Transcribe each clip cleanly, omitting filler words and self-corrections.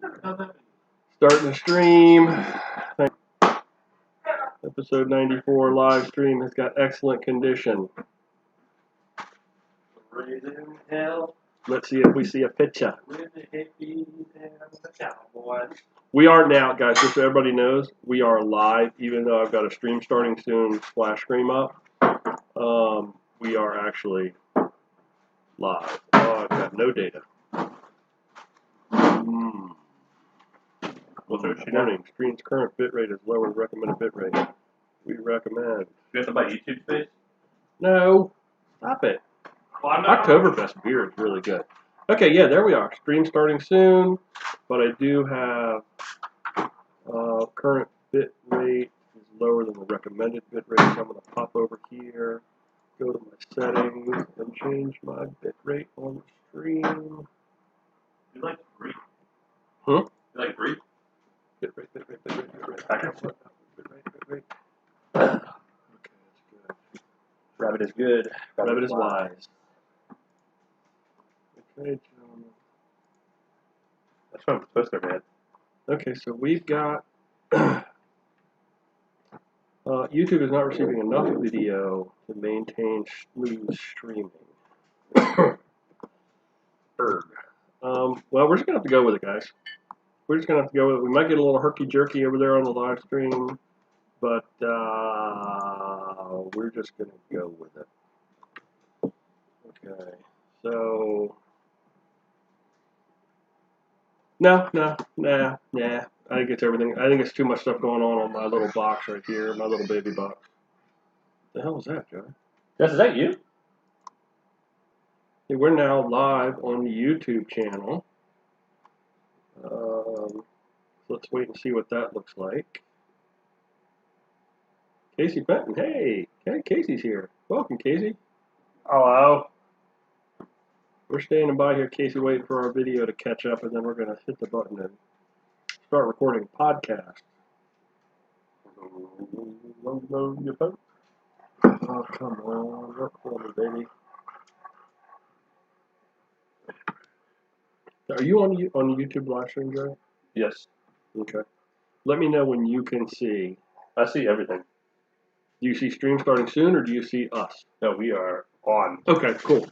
Starting the stream. Episode 94 live stream has got excellent condition. Raising hell. Let's see if we see a picture. With the hippies and the cowboys. We are now, guys, just so everybody knows, we are live, even though I've got a stream starting soon, splash screen up. We are actually live. Oh, I've got no data. Warning, stream's current bitrate is lower than recommended bitrate. We recommend. You have to buy YouTube space? No, stop it. Oktoberfest beer is really good. Okay, yeah, there we are. Stream starting soon, but I do have current bit rate is lower than the recommended bit rate, so I'm going to pop over here, go to my settings, and change my bit rate on the stream. You like Greek? Huh? You like Greek? Bit rate. Okay. Okay, that's good. Rabbit is good. Rabbit is wise. Okay, gentlemen. That's from Twister, man. Okay, so we've got YouTube is not receiving enough video to maintain smooth streaming. Well, we're just gonna have to go with it, guys. We're just gonna have to go with it. We might get a little herky-jerky over there on the live stream, but we're just gonna go with it. Okay, so no. I think it's everything. I think it's too much stuff going on my little box right here, my little baby box. The hell is that, Joe? Jess, is that you? Okay, we're now live on the YouTube channel. Let's wait and see what that looks like. Casey Benton, hey, Casey's here. Welcome, Casey. Hello. We're standing by here, Casey, waiting for our video to catch up, and then we're going to hit the button and start recording a podcast. Oh, come on. Work for me, baby. Are you on the YouTube live stream, Joe? Yes. Okay. Let me know when you can see. I see everything. Do you see stream starting soon, or do you see us? No, we are on. Okay, cool.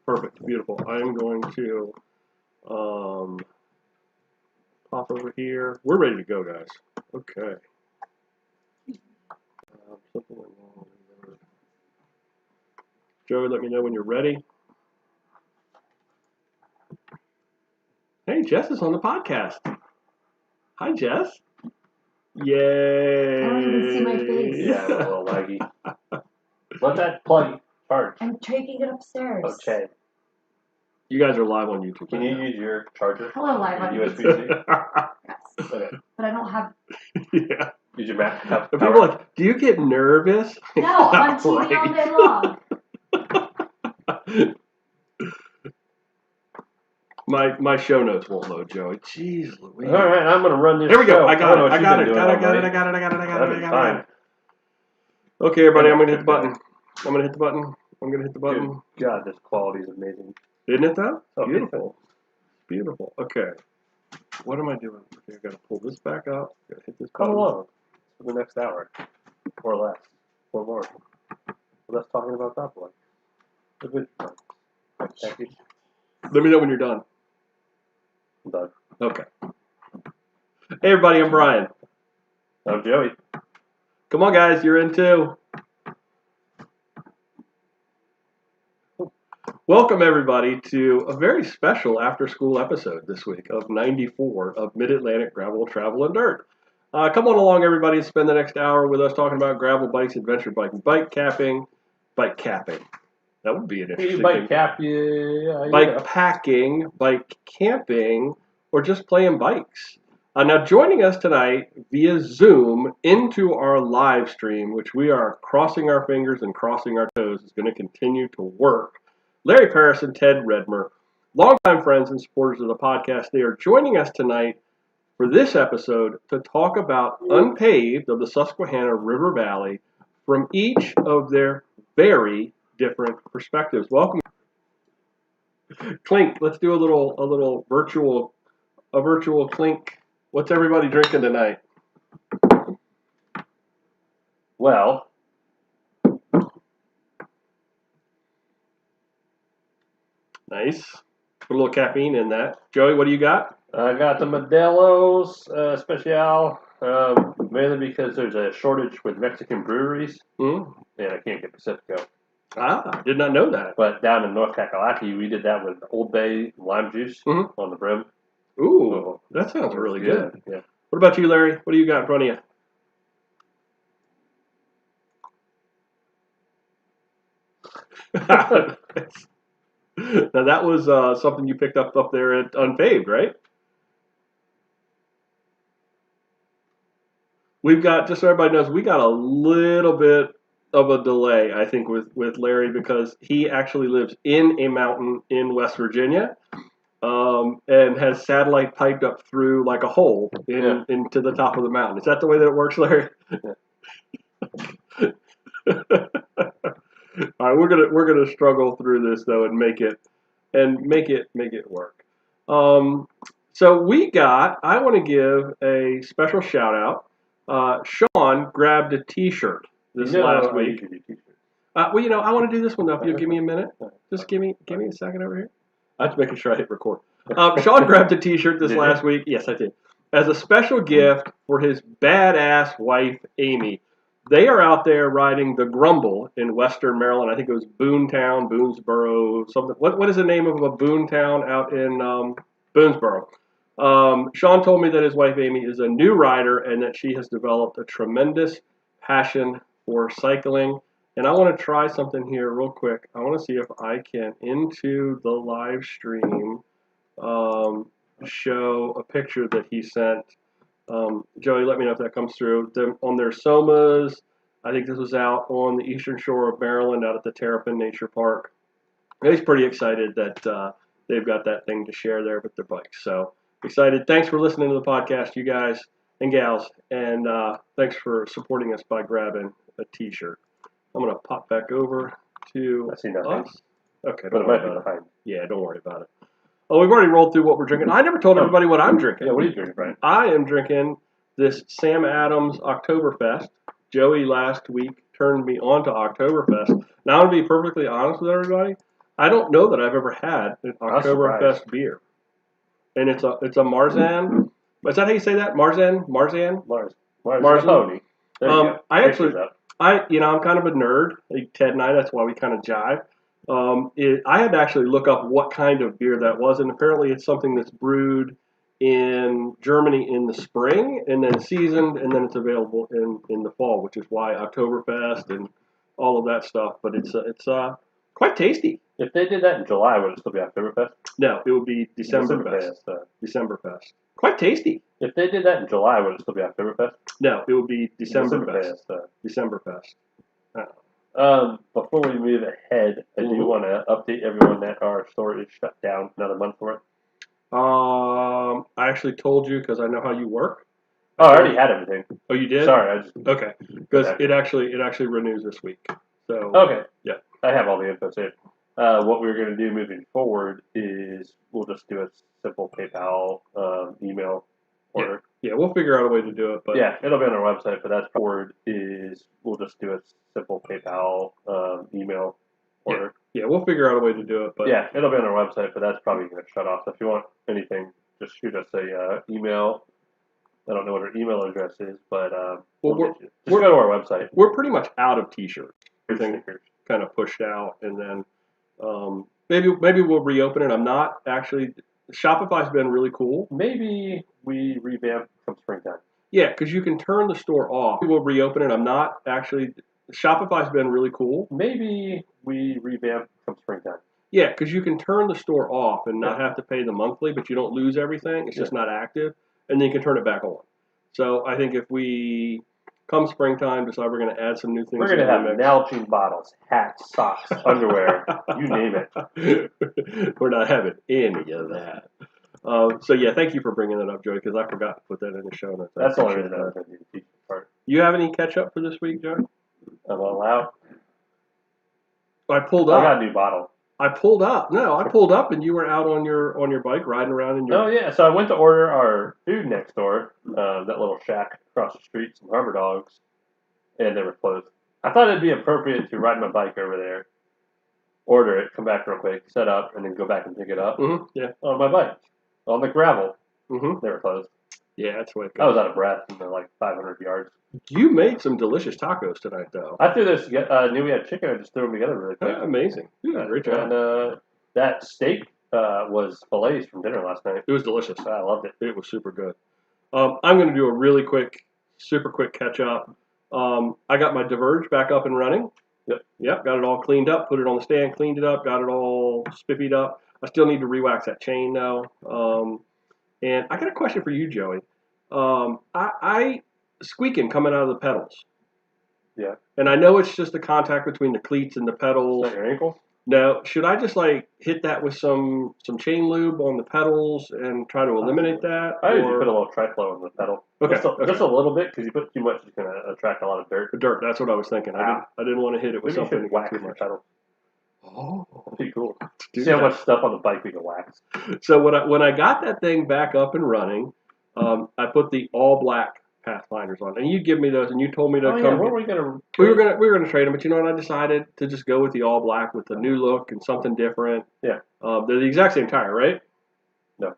Perfect, beautiful. I am going to pop over here. We're ready to go, guys. Okay. Something went wrong there. Joey, let me know when you're ready. Hey, Jess is on the podcast. Hi, Jess. Yay. I don't even see my face. Yeah, a little laggy. Let that plug charge. I'm taking it upstairs. Okay. You guys are live on YouTube. Can you use your charger? Hello, live on Your YouTube. USB-C? Yes. Okay. But I don't have. Yeah. Use your Mac. Have People are like, do you get nervous? No, I'm on TV all day long. My show notes won't load, Joey. Jeez Louise. All right, I'm gonna run this. There we go. show. I got know it. what I you've got been it. doing Got all it. night. That'd be fine. Okay, everybody, I'm gonna hit the button. I'm gonna hit the button. Dude, God, this quality is amazing. Isn't it though? Oh, Beautiful. Beautiful. Okay. What am I doing? Okay, I gotta pull this back up. Gotta hit this Come button. along for the next hour, or less, or more. We're less talking about that one. A good time. Thank you. Let me know when you're done. I'm done. Okay. Hey everybody, I'm Brian. I'm Joey. Come on guys, you're in too. Welcome everybody to a very special after school episode this week of 94 of Mid-Atlantic Gravel, Travel, and Dirt. Come on along everybody and spend the next hour with us talking about gravel bikes, adventure biking, bike capping. That would be an interesting Bike thing. cap, yeah. Bike packing, bike camping, or just playing bikes. Now joining us tonight via Zoom into our live stream, which we are crossing our fingers and crossing our toes is going to continue to work. Larry Paris and Ted Redmer, longtime friends and supporters of the podcast, they are joining us tonight for this episode to talk about Unpaved of the Susquehanna River Valley from each of their very different perspectives. Welcome. Clink, let's do a little virtual a virtual clink. What's everybody drinking tonight? Well, Nice. Put a little caffeine in that. Joey, what do you got? I got the Modelo's Special, mainly because there's a shortage with Mexican breweries, Mm? and I can't get Pacifico. Ah, did not know that. But down in North Kakalaki, we did that with Old Bay lime juice Mhm. on the brim. Ooh, that sounds It was really good. Yeah. What about you, Larry? What do you got in front of you? Now that was something you picked up there at Unpaved, right? We've got, just so everybody knows, we got a little bit of a delay, I think, with Larry because he actually lives in a mountain in West Virginia, and has satellite piped up through like a hole into the top of the mountain. Is that the way that it works, Larry? All right, we're gonna struggle through this though and make it work. So I want to give a special shout out. Sean grabbed a T-shirt this last week. Well, I want to do this one though. If you'll give me a minute, just give me a second over here. I'm just making sure I hit record. Sean grabbed a T-shirt this last week. Yes, I did. As a special gift for his badass wife, Amy. They are out there riding the Grumble in Western Maryland. I think it was Boontown, Boonesboro, something. What is the name of a Boontown out in Boonesboro? Sean told me that his wife, Amy, is a new rider and that she has developed a tremendous passion for cycling. And I want to try something here real quick. I want to see if I can, into the live stream, show a picture that he sent. Joey, let me know if that comes through. On their Somas, I think this was out on the eastern shore of Maryland, out at the Terrapin Nature Park. He's pretty excited that they've got that thing to share there with their bikes. So excited. Thanks for listening to the podcast, you guys and gals, and thanks for supporting us by grabbing a T-shirt. I'm going to pop back over to I see nothing. us. Okay, But don't it worry might be about it. behind. Yeah, don't worry about it. Oh, we've already rolled through what we're drinking. I never told everybody what I'm drinking. Yeah, what are you drinking, Brian? I am drinking this Sam Adams Oktoberfest. Joey last week turned me on to Oktoberfest. Now, to be perfectly honest with everybody, I don't know that I've ever had an Oktoberfest beer. And it's a Marzen. Is that how you say that? Marzen? Marzoni. There you go. I'm kind of a nerd. Like Ted and I, that's why we kind of jive. I had to actually look up what kind of beer that was, and apparently it's something that's brewed in Germany in the spring and then seasoned, and then it's available in the fall, which is why Oktoberfest and all of that stuff. But it's quite tasty. If they did that in July, would it still be Oktoberfest? No, it would be Decemberfest. Decemberfest. Quite tasty. If they did that in July, would it still be Oktoberfest? No, it would be Decemberfest. Decemberfest. Before we move ahead, I do want to update everyone that our store is shut down another month for it. I actually told you because I know how you work. Oh, I already had everything. Oh, you did? Sorry, okay. Because it actually renews this week. So okay. Yeah. I have all the info saved. What we're going to do moving forward is we'll just do a simple PayPal email order. Yeah, we'll figure out a way to do it. But yeah, it'll be on our website. But that's forward is we'll just do a simple PayPal email order. Yeah, we'll figure out a way to do it. But yeah, it'll be on our website. But that's probably going to shut off. So if you want anything, just shoot us a email. I don't know what our email address is, but we'll go to our website. We're pretty much out of T-shirts. Everything kind of pushed out, and then maybe we'll reopen it. I'm not actually. Shopify's been really cool. Maybe we revamp come springtime. Yeah, because you can turn the store off. We'll reopen it. I'm not actually. Shopify's been really cool. Maybe we revamp come springtime. Yeah, because you can turn the store off and not have to pay the monthly, but you don't lose everything. It's just not active, and then you can turn it back on. So I think if we come springtime, decide we're going to add some new things. We're going to have Nalgene bottles, hats, socks, underwear, you name it. We're not having any of that. So yeah, thank you for bringing that up, Joey, because I forgot to put that in the show notes. That's the only reason I was going to do the teaching part. You have any catch up for this week, Joey? I'm all out. I pulled up. I got a new bottle. I pulled up. No, I pulled up and you were out on your bike riding around in your. Oh yeah, so I went to order our food next door, that little shack across the street, some Harbor Dogs, and they were closed. I thought it'd be appropriate to ride my bike over there, order it, come back real quick, set up, and then go back and pick it up Yeah. on my bike on the gravel. Mm-hmm. They were closed. Yeah, that's what it I goes. was out of breath in like 500 yards. You made some delicious tacos tonight, though. I threw this. Knew we had chicken. I just threw them together really quick. Amazing. Great job. And that steak was fillets from dinner last night. It was delicious. I loved it. It was super good. I'm going to do a really quick, super quick catch up. I got my Diverge back up and running. Yep. Got it all cleaned up. Put it on the stand. Cleaned it up. Got it all spippied up. I still need to re-wax that chain though. And I got a question for you, Joey. I squeaking coming out of the pedals. Yeah. And I know it's just the contact between the cleats and the pedals. Is that your ankle? Now, should I just like hit that with some chain lube on the pedals and try to eliminate that? I usually put a little triflow on the pedal. Okay. Just a little bit, because you put too much, it's going to attract a lot of dirt. Dirt. That's what I was thinking. I didn't want to hit it with Maybe something you should wax too your much. pedal. Oh, That'd be cool. do See how that. much stuff on the bike we can wax. So when I got that thing back up and running, I put the all black Pathfinders on, and you give me those, and you told me to Oh, come. yeah. What were we going to... We were gonna trade them, but you know what? I decided to just go with the all black with the new look and something different. Yeah. They're the exact same tire, right? No.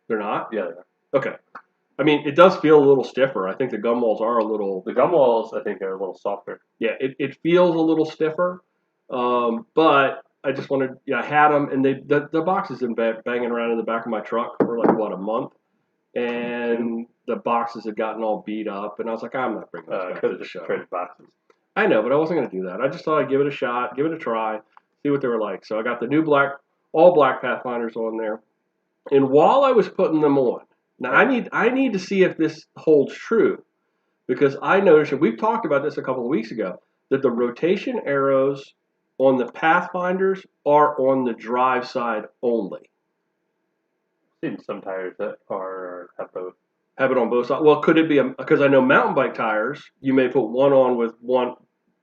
They're not? Yeah, they are. Okay. I mean, it does feel a little stiffer. I think the gum walls are a little. The gum walls, I think, are a little softer. Yeah, it feels a little stiffer, but I just wanted. Yeah, I had them, and the box has been banging around in the back of my truck for like what, a month, and the boxes had gotten all beat up, and I was like, I'm not bringing this back Could to have the just show. traded boxes. I know, but I wasn't going to do that. I just thought I'd give it a shot, give it a try, see what they were like. So I got the new all black Pathfinders on there. And while I was putting them on, now I need to see if this holds true, because I noticed, and we've talked about this a couple of weeks ago, that the rotation arrows on the Pathfinders are on the drive side only. I've seen some tires that have both. Have it on both sides. Well, could it be because I know mountain bike tires, you may put one on with one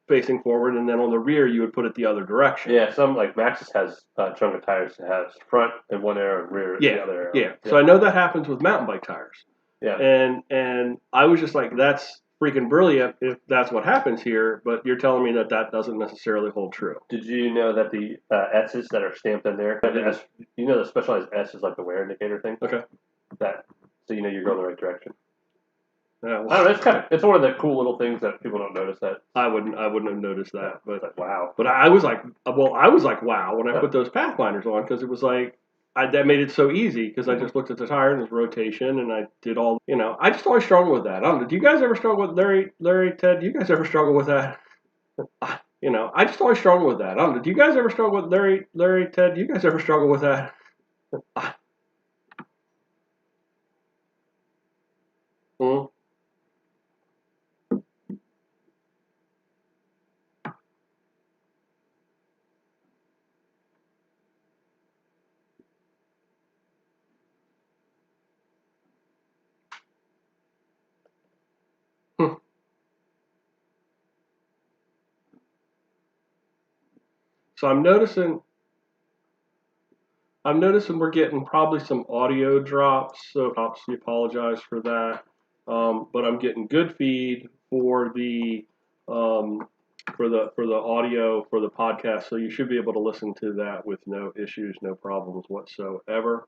facing forward, and then on the rear you would put it the other direction. Yeah, some like Maxxis has a chunk of tires that has front and one arrow and rear the other arrow. Yeah. So I know that happens with mountain bike tires. Yeah. And I was just like, that's freaking brilliant if that's what happens here, but you're telling me that doesn't necessarily hold true. Did you know that the S's that are stamped in there, the specialized S is like the wear indicator thing? Okay. So you know you're going the right direction. Yeah, I don't know. It's one of the cool little things that people don't notice. That I wouldn't have noticed that, but it's like, wow. But I was like, wow when I put those Pathfinders on, because it was like that made it so easy, because I just looked at the tire and its rotation, and I did all. I just always struggle with that. I don't know. Do you guys ever struggle with Larry, Ted? Do you guys ever struggle with that? I just always struggle with that. I don't know. Do you guys ever struggle with Larry, Ted? Do you guys ever struggle with that? Hmm. So I'm noticing we're getting probably some audio drops. So we apologize for that. But I'm getting good feed for the audio for the podcast. So you should be able to listen to that with no issues, no problems whatsoever.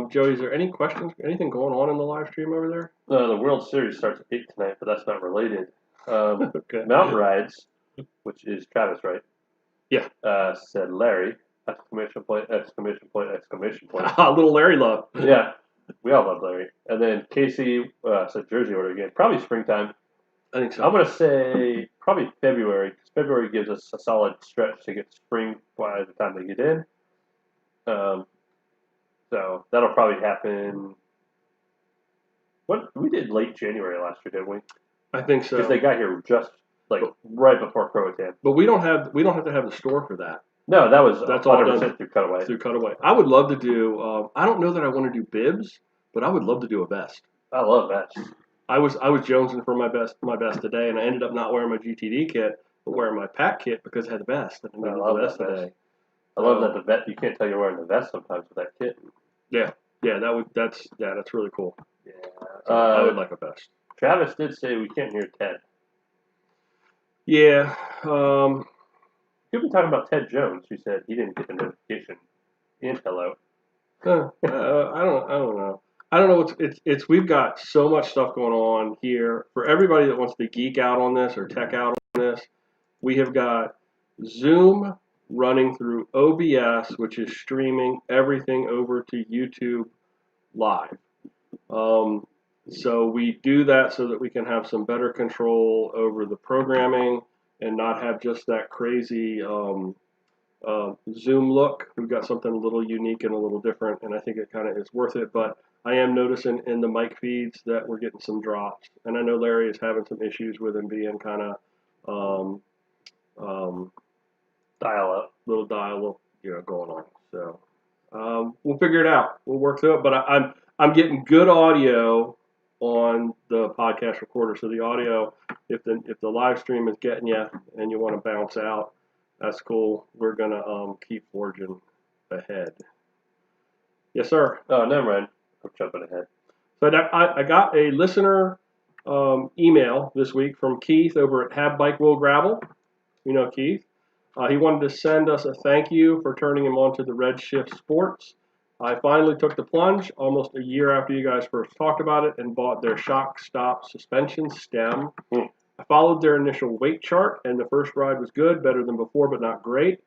Joey, is there any questions? Anything going on in the live stream over there? The World Series starts at 8 tonight, but that's not related. Okay. Mountain Rides, which is Travis, right? Yeah. Said Larry, exclamation point, exclamation point, exclamation point. Little Larry love. Yeah, we all love Larry. And then Casey said jersey order again. Probably springtime. I think so. I'm going to say probably February, because February gives us a solid stretch to get spring by the time they get in. So that'll probably happen. We did late January last year, didn't we? I think so. Because they got here just like right before Croatan. But we don't have to have the store for that. No, that's all 100% done through Cutaway. Through Cutaway. I would love to do. I don't know that I want to do bibs, but I would love to do a vest. I love that. I was jonesing for my best today, and I ended up not wearing my GTD kit, but wearing my pack kit because it had the vest. And I needed the vest today. I love that the vest. You can't tell you're wearing the vest sometimes with that kit. Yeah, that's really cool. Yeah. So I would like a vest. Travis did say we can't hear Ted. Yeah. You've been talking about Ted Jones. You said he didn't get the notification. And hello. I don't know. I don't know. It's we've got so much stuff going on here for everybody that wants to geek out on this or tech out on this. We have got Zoom running through OBS, which is streaming everything over to YouTube live. So we do that so that we can have some better control over the programming and not have just that crazy Zoom look. We've got something a little unique and a little different, and I think it kind of is worth it. But I am noticing in the mic feeds that we're getting some drops, and I know Larry is having some issues with him being kind of Dial up. little dial, going on. So we'll figure it out. We'll work through it. But I'm getting good audio on the podcast recorder. So the audio, if the live stream is getting you and you want to bounce out, that's cool. We're gonna keep forging ahead. Yes, sir. Oh, never mind. I'm jumping ahead. So I got a listener email this week from Keith over at Have Bike Will Gravel. You know Keith. He wanted to send us a thank you for turning him on to the Redshift Sports. I finally took the plunge almost a year after you guys first talked about it and bought their shock stop suspension stem. I followed their initial weight chart, and the first ride was good, better than before, but not great.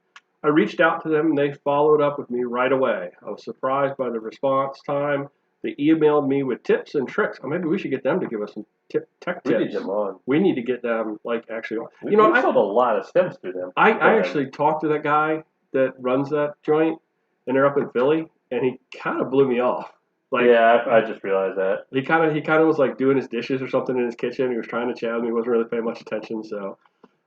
I reached out to them, and they followed up with me right away. I was surprised by the response time. They emailed me with tips and tricks. Maybe we should get them to give us some tech tips. We need them on. We need to get them, actually on. We sold a lot of stems through them. I actually talked to that guy that runs that joint, and they're up in Philly, and he kind of blew me off. I just realized that. He kind of was like doing his dishes or something in his kitchen. He was trying to chat with me. He wasn't really paying much attention. So,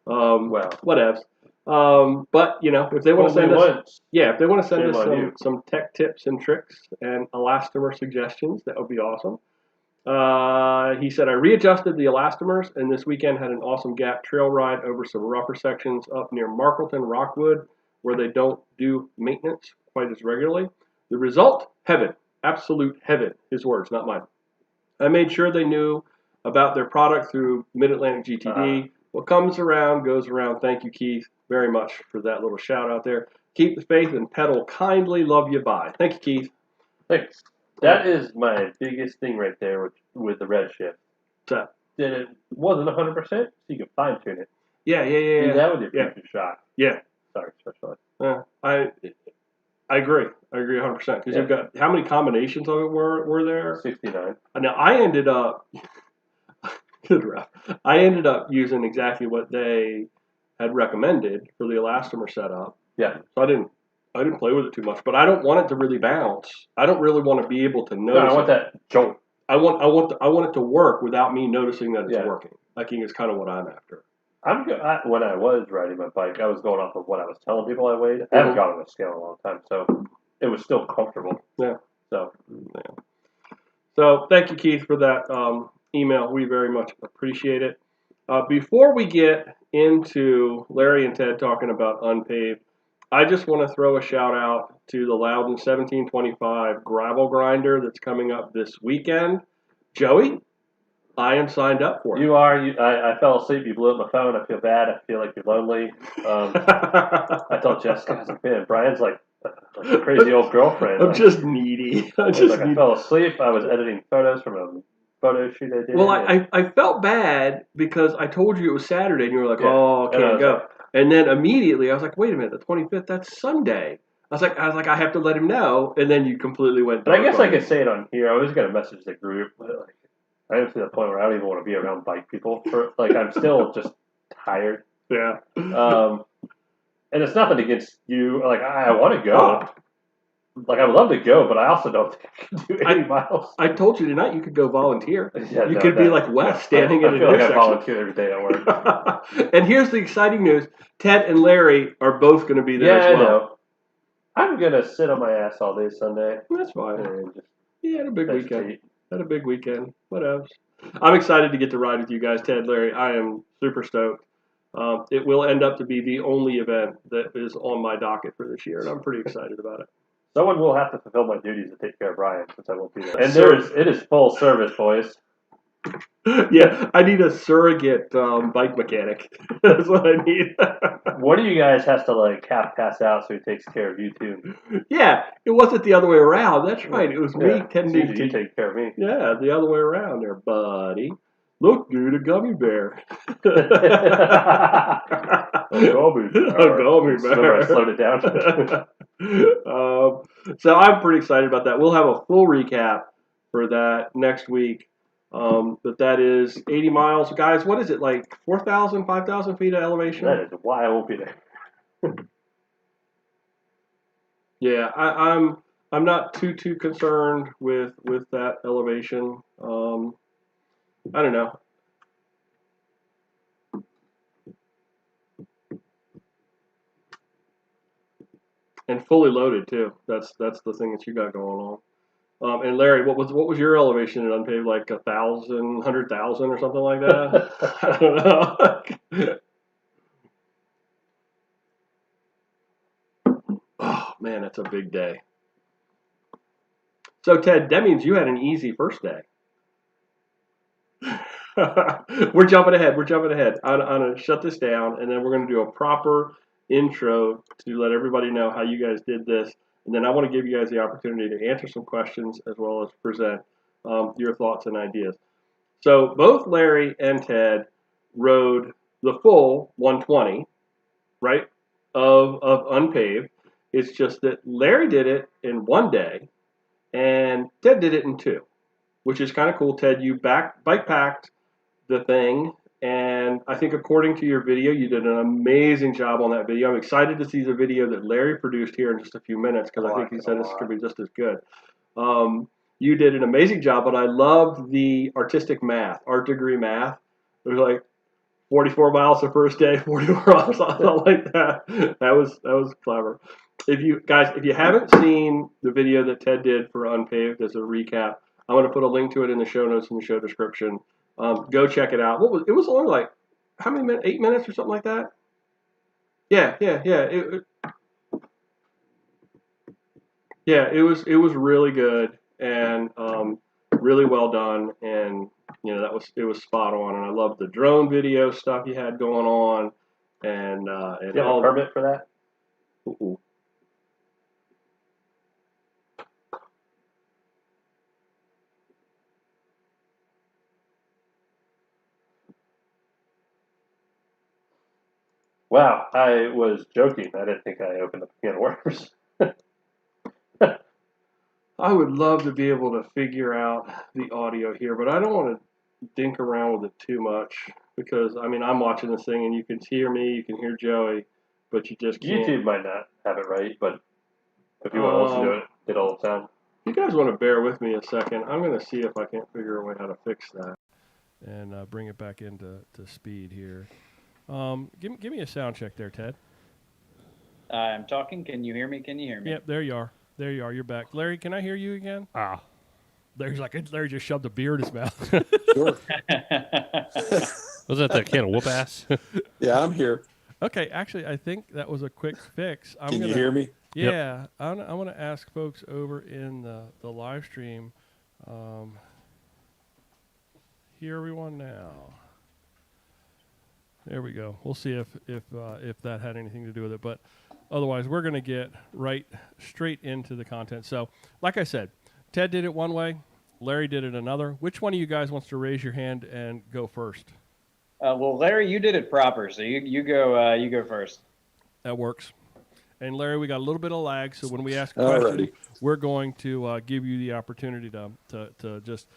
whatevs. But if they want to send us, if they want to send us some tech tips and tricks and elastomer suggestions, that would be awesome. He said, I readjusted the elastomers and this weekend had an awesome gap trail ride over some rougher sections up near Markleton, Rockwood, where they don't do maintenance quite as regularly. The result, heaven. Absolute heaven. His words, not mine. I made sure they knew about their product through Mid-Atlantic GTD. What comes around goes around. Thank you, Keith, very much for that little shout out there. Keep the faith and pedal kindly. Love you. Bye. Thank you, Keith. Thanks. That is my biggest thing right there with the Redshift. That it wasn't 100%, so you can fine tune it. Yeah. Do that with your future shot. Yeah. Sorry, especially. I agree. I agree 100% because you've got how many combinations of it were there? 69. Now I ended up good ref. I ended up using exactly what they had recommended for the elastomer setup. Yeah. So I didn't play with it too much, but I don't want it to really bounce. I don't really want to be able to notice. No, I want that jolt. I want it to work without me noticing that it's working. I think is kind of what I'm after. When I was riding my bike, I was going off of what I was telling people I weighed. I haven't gone on a scale in a long time, so it was still comfortable. Yeah. So thank you, Keith, for that email. We very much appreciate it. Before we get into Larry and Ted talking about unpaved, I just want to throw a shout out to the Loudon 1725 gravel grinder that's coming up this weekend. Joey, I am signed up for it. You are. I fell asleep. You blew up my phone. I feel bad. I feel like you're lonely. I told Jessica, I was like, man, Brian's like a crazy old girlfriend. I'm just needy. I fell asleep. I was editing photos from a photo shoot I did. Well, I felt bad because I told you it was Saturday, and you were like, oh, can't go. And then immediately I was like, wait a minute, the 25th, that's Sunday. I was like, I have to let him know. And then you completely went. But I guess I could say it on here. I was going to message the group. But I am to the point where I don't even want to be around bike people. I'm still just tired. Yeah. And it's nothing against you. I want to go. I would love to go, but I also don't think I can do 80 miles. I told you tonight you could go volunteer. Yeah, you could be like Wes standing in an intersection. I volunteer every day at work. And here's the exciting news. Ted and Larry are both going to be there as well. I know. I'm going to sit on my ass all day Sunday. That's fine. Had a big weekend. Had a big weekend. What else? I'm excited to get to ride with you guys, Ted, Larry. I am super stoked. it will end up to be the only event that is on my docket for this year, and I'm pretty excited about it. Someone will have to fulfill my duties to take care of Ryan since I won't be there. And So- it is full service, boys. Yeah, I need a surrogate bike mechanic. That's what I need. One of you guys has to like half pass out so he takes care of you too. Yeah, it wasn't the other way around. That's right. It was me Yeah, tending usually you to. take care of me. Yeah, the other way around there, buddy. Look, dude, a gummy bear. A gummy bear. A gummy Remember, I bear. slowed it down. So I'm pretty excited about that. We'll have a full recap for that next week. But that is 80 miles. Guys, what is it, like 4,000, 5,000 feet of elevation? That is why I won't be there. Yeah, I'm not too concerned with that elevation. I don't know. And fully loaded too. That's the thing that you got going on. And Larry, what was your elevation in unpaved? Like 1,000, 100,000 or something like that? I don't know. Oh man, it's a big day. So Ted, that means you had an easy first day. We're jumping ahead. I'm gonna shut this down, and then we're gonna do a proper intro to let everybody know how you guys did this, and then I want to give you guys the opportunity to answer some questions as well as present your thoughts and ideas. So both Larry and Ted rode the full 120, right, of unpaved. It's just that Larry did it in one day, and Ted did it in two, which is kind of cool. Ted, you bike packed the thing, and I think according to your video, you did an amazing job on that video. I'm excited to see the video that Larry produced here in just a few minutes because I think he said this could be just as good. You did an amazing job, but I loved the artistic math, art degree math. It was like 44 miles the first day, 44 miles, something like that. That was clever. If you haven't seen the video that Ted did for Unpaved as a recap, I'm going to put a link to it in the show notes in the show description. Go check it out. It was only like, how many minutes? 8 minutes or something like that? Yeah. It was really good and really well done, and it was spot on. And I love the drone video stuff you had going on, and Do you have a permit for that? Ooh. Wow, I was joking. I didn't think I opened up a can of worms. I would love to be able to figure out the audio here, but I don't want to dink around with it too much because, I mean, I'm watching this thing and you can hear me, you can hear Joey, but you just can't. YouTube might not have it right, but if you want to listen to it, it'll sound. If you guys want to bear with me a second, I'm going to see if I can't figure a way how to fix that. And bring it back into speed here. Give me a sound check there, Ted. I'm talking. Can you hear me? Yep, there you are. You're back. Larry, can I hear you again? Larry just shoved a beer in his mouth. Sure. Was that the can of whoop ass? Yeah, I'm here. Okay, actually, I think that was a quick fix. Can you hear me? Yeah, I want to ask folks over in the live stream. Hear everyone now. There we go. We'll see if that had anything to do with it, but otherwise, we're going to get straight into the content. So, like I said, Ted did it one way, Larry did it another. Which one of you guys wants to raise your hand and go first? Well, Larry, you did it proper, so you go first. That works. And Larry, we got a little bit of lag, so when we ask a question, we're going to give you the opportunity to just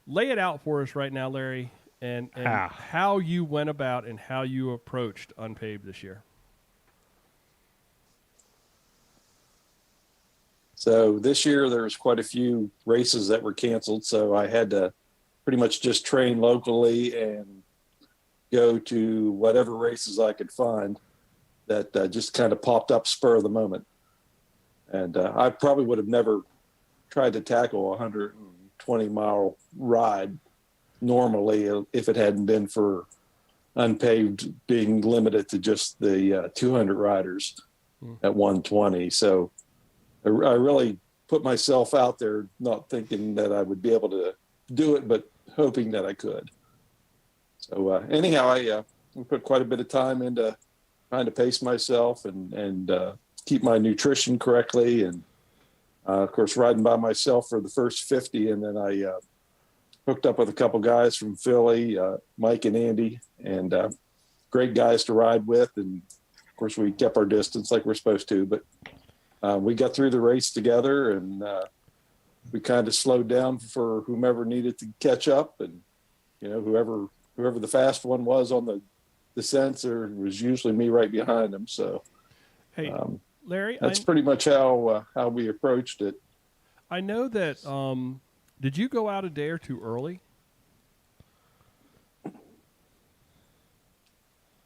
lay it out for us right now, Larry, and how you went about and how you approached Unpaved this year. So this year there was quite a few races that were canceled, so I had to pretty much just train locally and go to whatever races I could find that just kind of popped up spur of the moment. And I probably would have never tried to tackle a 120-mile ride normally if it hadn't been for unpaved being limited to just the 200 riders at 120. So I really put myself out there, not thinking that I would be able to do it, but hoping that I could. So anyhow, I put quite a bit of time into trying to pace myself and keep my nutrition correctly. And of course, riding by myself for the first 50. And then I hooked up with a couple guys from Philly, Mike and Andy, and great guys to ride with. And of course, we kept our distance like we're supposed to, but we got through the race together, and we kind of slowed down for whomever needed to catch up. And, you know, whoever the fast one was on the sensor was usually me right behind him. So, hey, Larry, that's pretty much how we approached it. I know that. Did you go out a day or two early?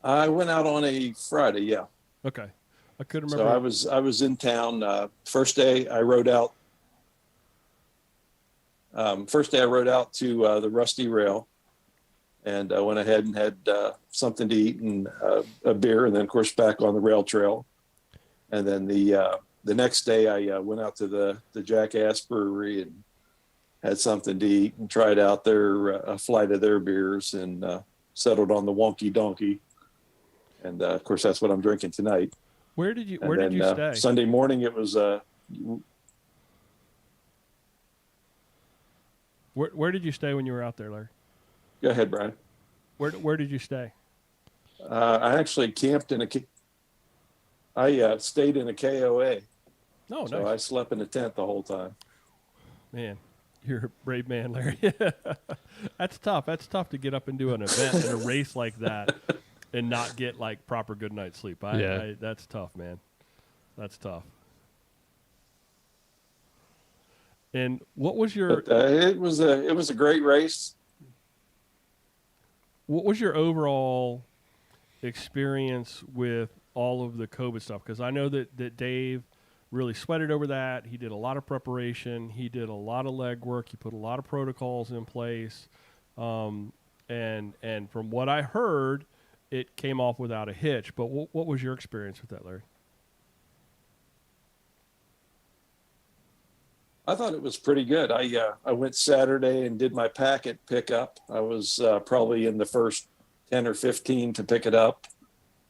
I went out on a Friday. Yeah. Okay, I couldn't remember. So I was in town. First day I rode out. First day I rode out to the Rusty Rail, and I went ahead and had something to eat and a beer, and then of course back on the rail trail. And then the next day I went out to the Jackass Brewery and had something to eat and tried out a flight of their beers and settled on the Wonky Donkey. And of course that's what I'm drinking tonight. Where did you stay? Sunday morning it was Where did you stay when you were out there, Larry? Go ahead, Brian. Where did you stay? I actually camped I stayed in a KOA. Oh, nice. So I slept in a tent the whole time. Man, you're a brave man, Larry. That's tough. That's tough to get up and do an event in a race like that and not get like proper good night's sleep. That's tough, man. That's tough. And what was your? It was a great race. What was your overall experience with all of the COVID stuff? Because I know that Dave really sweated over that. He did a lot of preparation. He did a lot of legwork. He put a lot of protocols in place. And from what I heard, it came off without a hitch. But what was your experience with that, Larry? I thought it was pretty good. I went Saturday and did my packet pickup. I was probably in the first 10 or 15 to pick it up.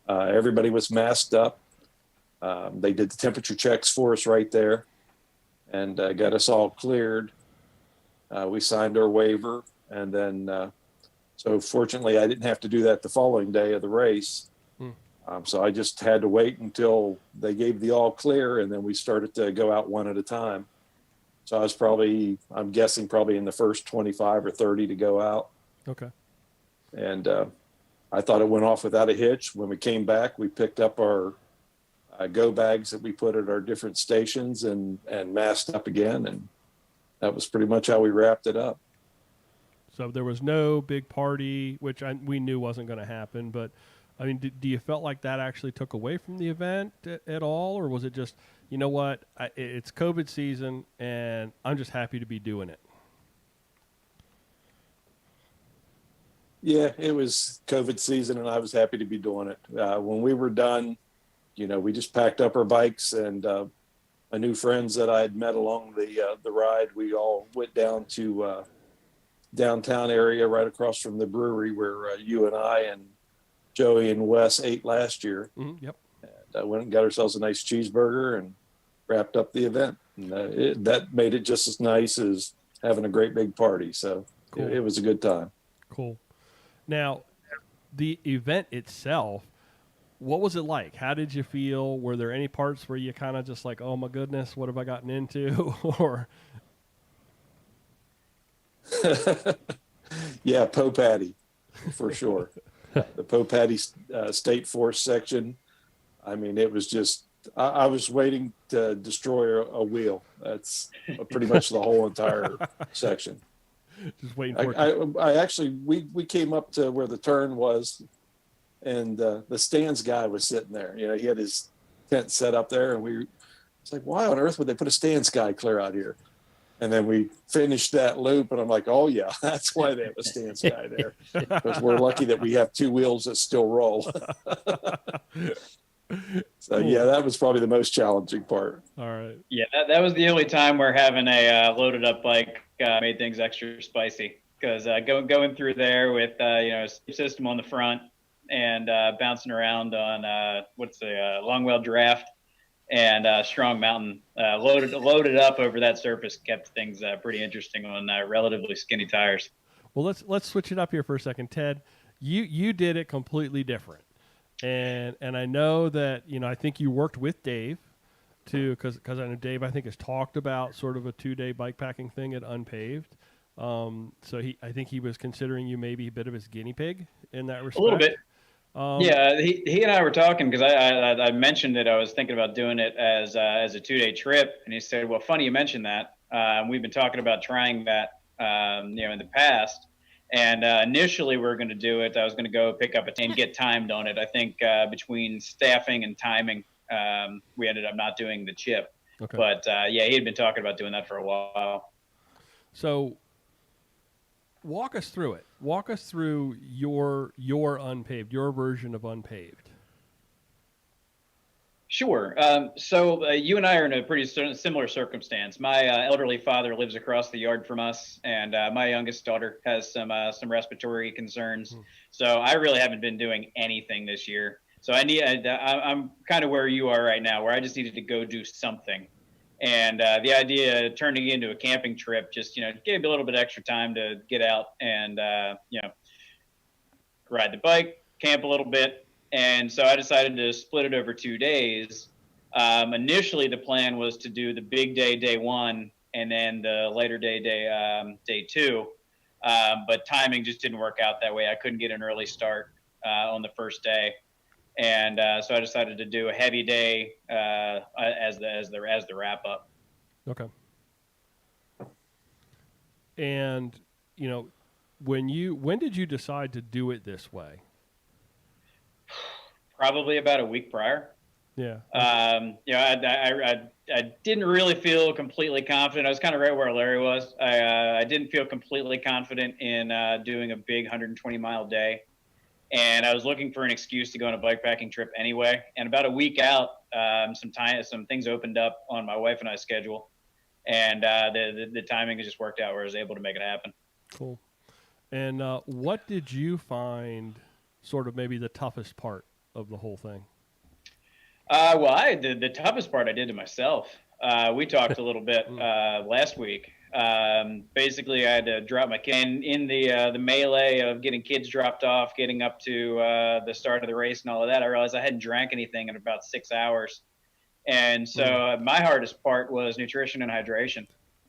Everybody was masked up. They did the temperature checks for us right there and got us all cleared. We signed our waiver. And then, so fortunately, I didn't have to do that the following day of the race. So I just had to wait until they gave the all clear, and then we started to go out one at a time. So I was I'm guessing probably in the first 25 or 30 to go out. Okay. And I thought it went off without a hitch. When we came back, we picked up our go bags that we put at our different stations and masked up again. And that was pretty much how we wrapped it up. So there was no big party, which we knew wasn't going to happen. But, I mean, do you felt like that actually took away from the event at all? Or was it just, you know what, it's COVID season, and I'm just happy to be doing it? Yeah, it was COVID season, and I was happy to be doing it. When we were done, you know, we just packed up our bikes, and I knew friends that I had met along the ride. We all went down to downtown area right across from the brewery where you and I and Joey and Wes ate last year. Mm-hmm, yep. And went and got ourselves a nice cheeseburger and wrapped up the event. And that made it just as nice as having a great big party. So cool. It was a good time. Cool. Now, the event itself, what was it like? How did you feel? Were there any parts where you kind of just like, oh my goodness, what have I gotten into? Or yeah, Poe Patty, for sure. The Poe Patty State Force section. I mean, it was just, I was waiting to destroy a wheel. That's pretty much the whole entire section. Just waiting for it. I actually, we came up to where the turn was, and the stands guy was sitting there. You know, he had his tent set up there, and it's like, why on earth would they put a stands guy clear out here? And then we finished that loop, and I'm like, oh, yeah, that's why they have a stance guy there. Because we're lucky that we have two wheels that still roll. So, yeah, that was probably the most challenging part. All right. Yeah, that was the only time where having a loaded up bike made things extra spicy. Because going through there with a system on the front and bouncing around on what's the Longwell Draft and Strong Mountain, loaded up over that surface kept things pretty interesting on relatively skinny tires. Well, let's switch it up here for a second, Ted. You did it completely different, and I know that I think you worked with Dave too, because I know Dave I think has talked about sort of a 2-day bike packing thing at Unpaved. So I think he was considering you maybe a bit of his guinea pig in that respect. A little bit. Yeah, he and I were talking because I mentioned that I was thinking about doing it as a 2-day trip, and he said, "Well, funny you mentioned that. We've been talking about trying that, in the past, and initially we were going to do it. I was going to go pick up and get timed on it. I think between staffing and timing, we ended up not doing the chip. Okay. But yeah, he had been talking about doing that for a while. So." Walk us through it. Walk us through your Unpaved, your version of Unpaved. Sure. So you and I are in a pretty similar circumstance. My elderly father lives across the yard from us, and my youngest daughter has some respiratory concerns. So I really haven't been doing anything this year. So I'm kind of where you are right now, where I just needed to go do something. And the idea of turning it into a camping trip just, gave me a little bit extra time to get out and, ride the bike, camp a little bit. And so I decided to split it over 2 days. Initially, the plan was to do the big day 1, and then the later day 2. But timing just didn't work out that way. I couldn't get an early start on the first day. And so I decided to do a heavy day as the wrap up. Okay. And when did you decide to do it this way? Probably about a week prior. Yeah. I didn't really feel completely confident. I was kind of right where Larry was. I didn't feel completely confident in doing a big 120-mile day. And I was looking for an excuse to go on a bikepacking trip anyway. And about a week out, some things opened up on my wife and I's schedule, and the timing just worked out where I was able to make it happen. Cool. And what did you find sort of maybe the toughest part of the whole thing? Well, the toughest part I did to myself. We talked a little bit last week. Basically, I had to drop my kid in the melee of getting kids dropped off, getting up to the start of the race and all of that. I realized I hadn't drank anything in about 6 hours. And so my hardest part was nutrition and hydration.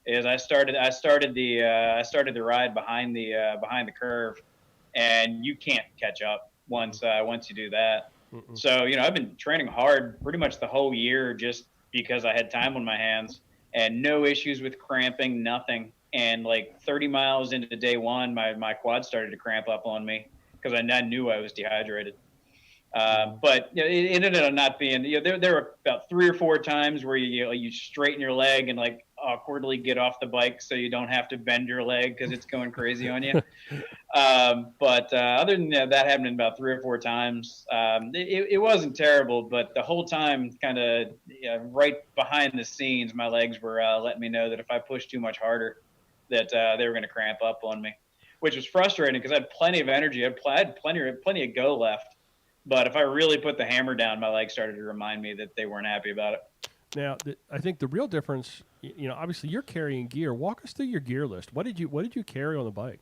I started the ride behind the curve, and you can't catch up once you do that. Mm-mm. So I've been training hard pretty much the whole year just because I had time on my hands. And no issues with cramping, nothing. And like 30 miles into day 1, my quad started to cramp up on me because I knew I was dehydrated. But it ended up not being. There were about 3 or 4 times where you straighten your leg and like awkwardly get off the bike so you don't have to bend your leg because it's going crazy on you. But other than that happened about 3 or 4 times. It wasn't terrible, but the whole time, kind of right behind the scenes, my legs were letting me know that if I pushed too much harder, that they were going to cramp up on me, which was frustrating because I had plenty of energy. I had plenty of go left. But if I really put the hammer down, my legs started to remind me that they weren't happy about it. Now, I think the real difference, obviously you're carrying gear. Walk us through your gear list. What did you carry on the bike?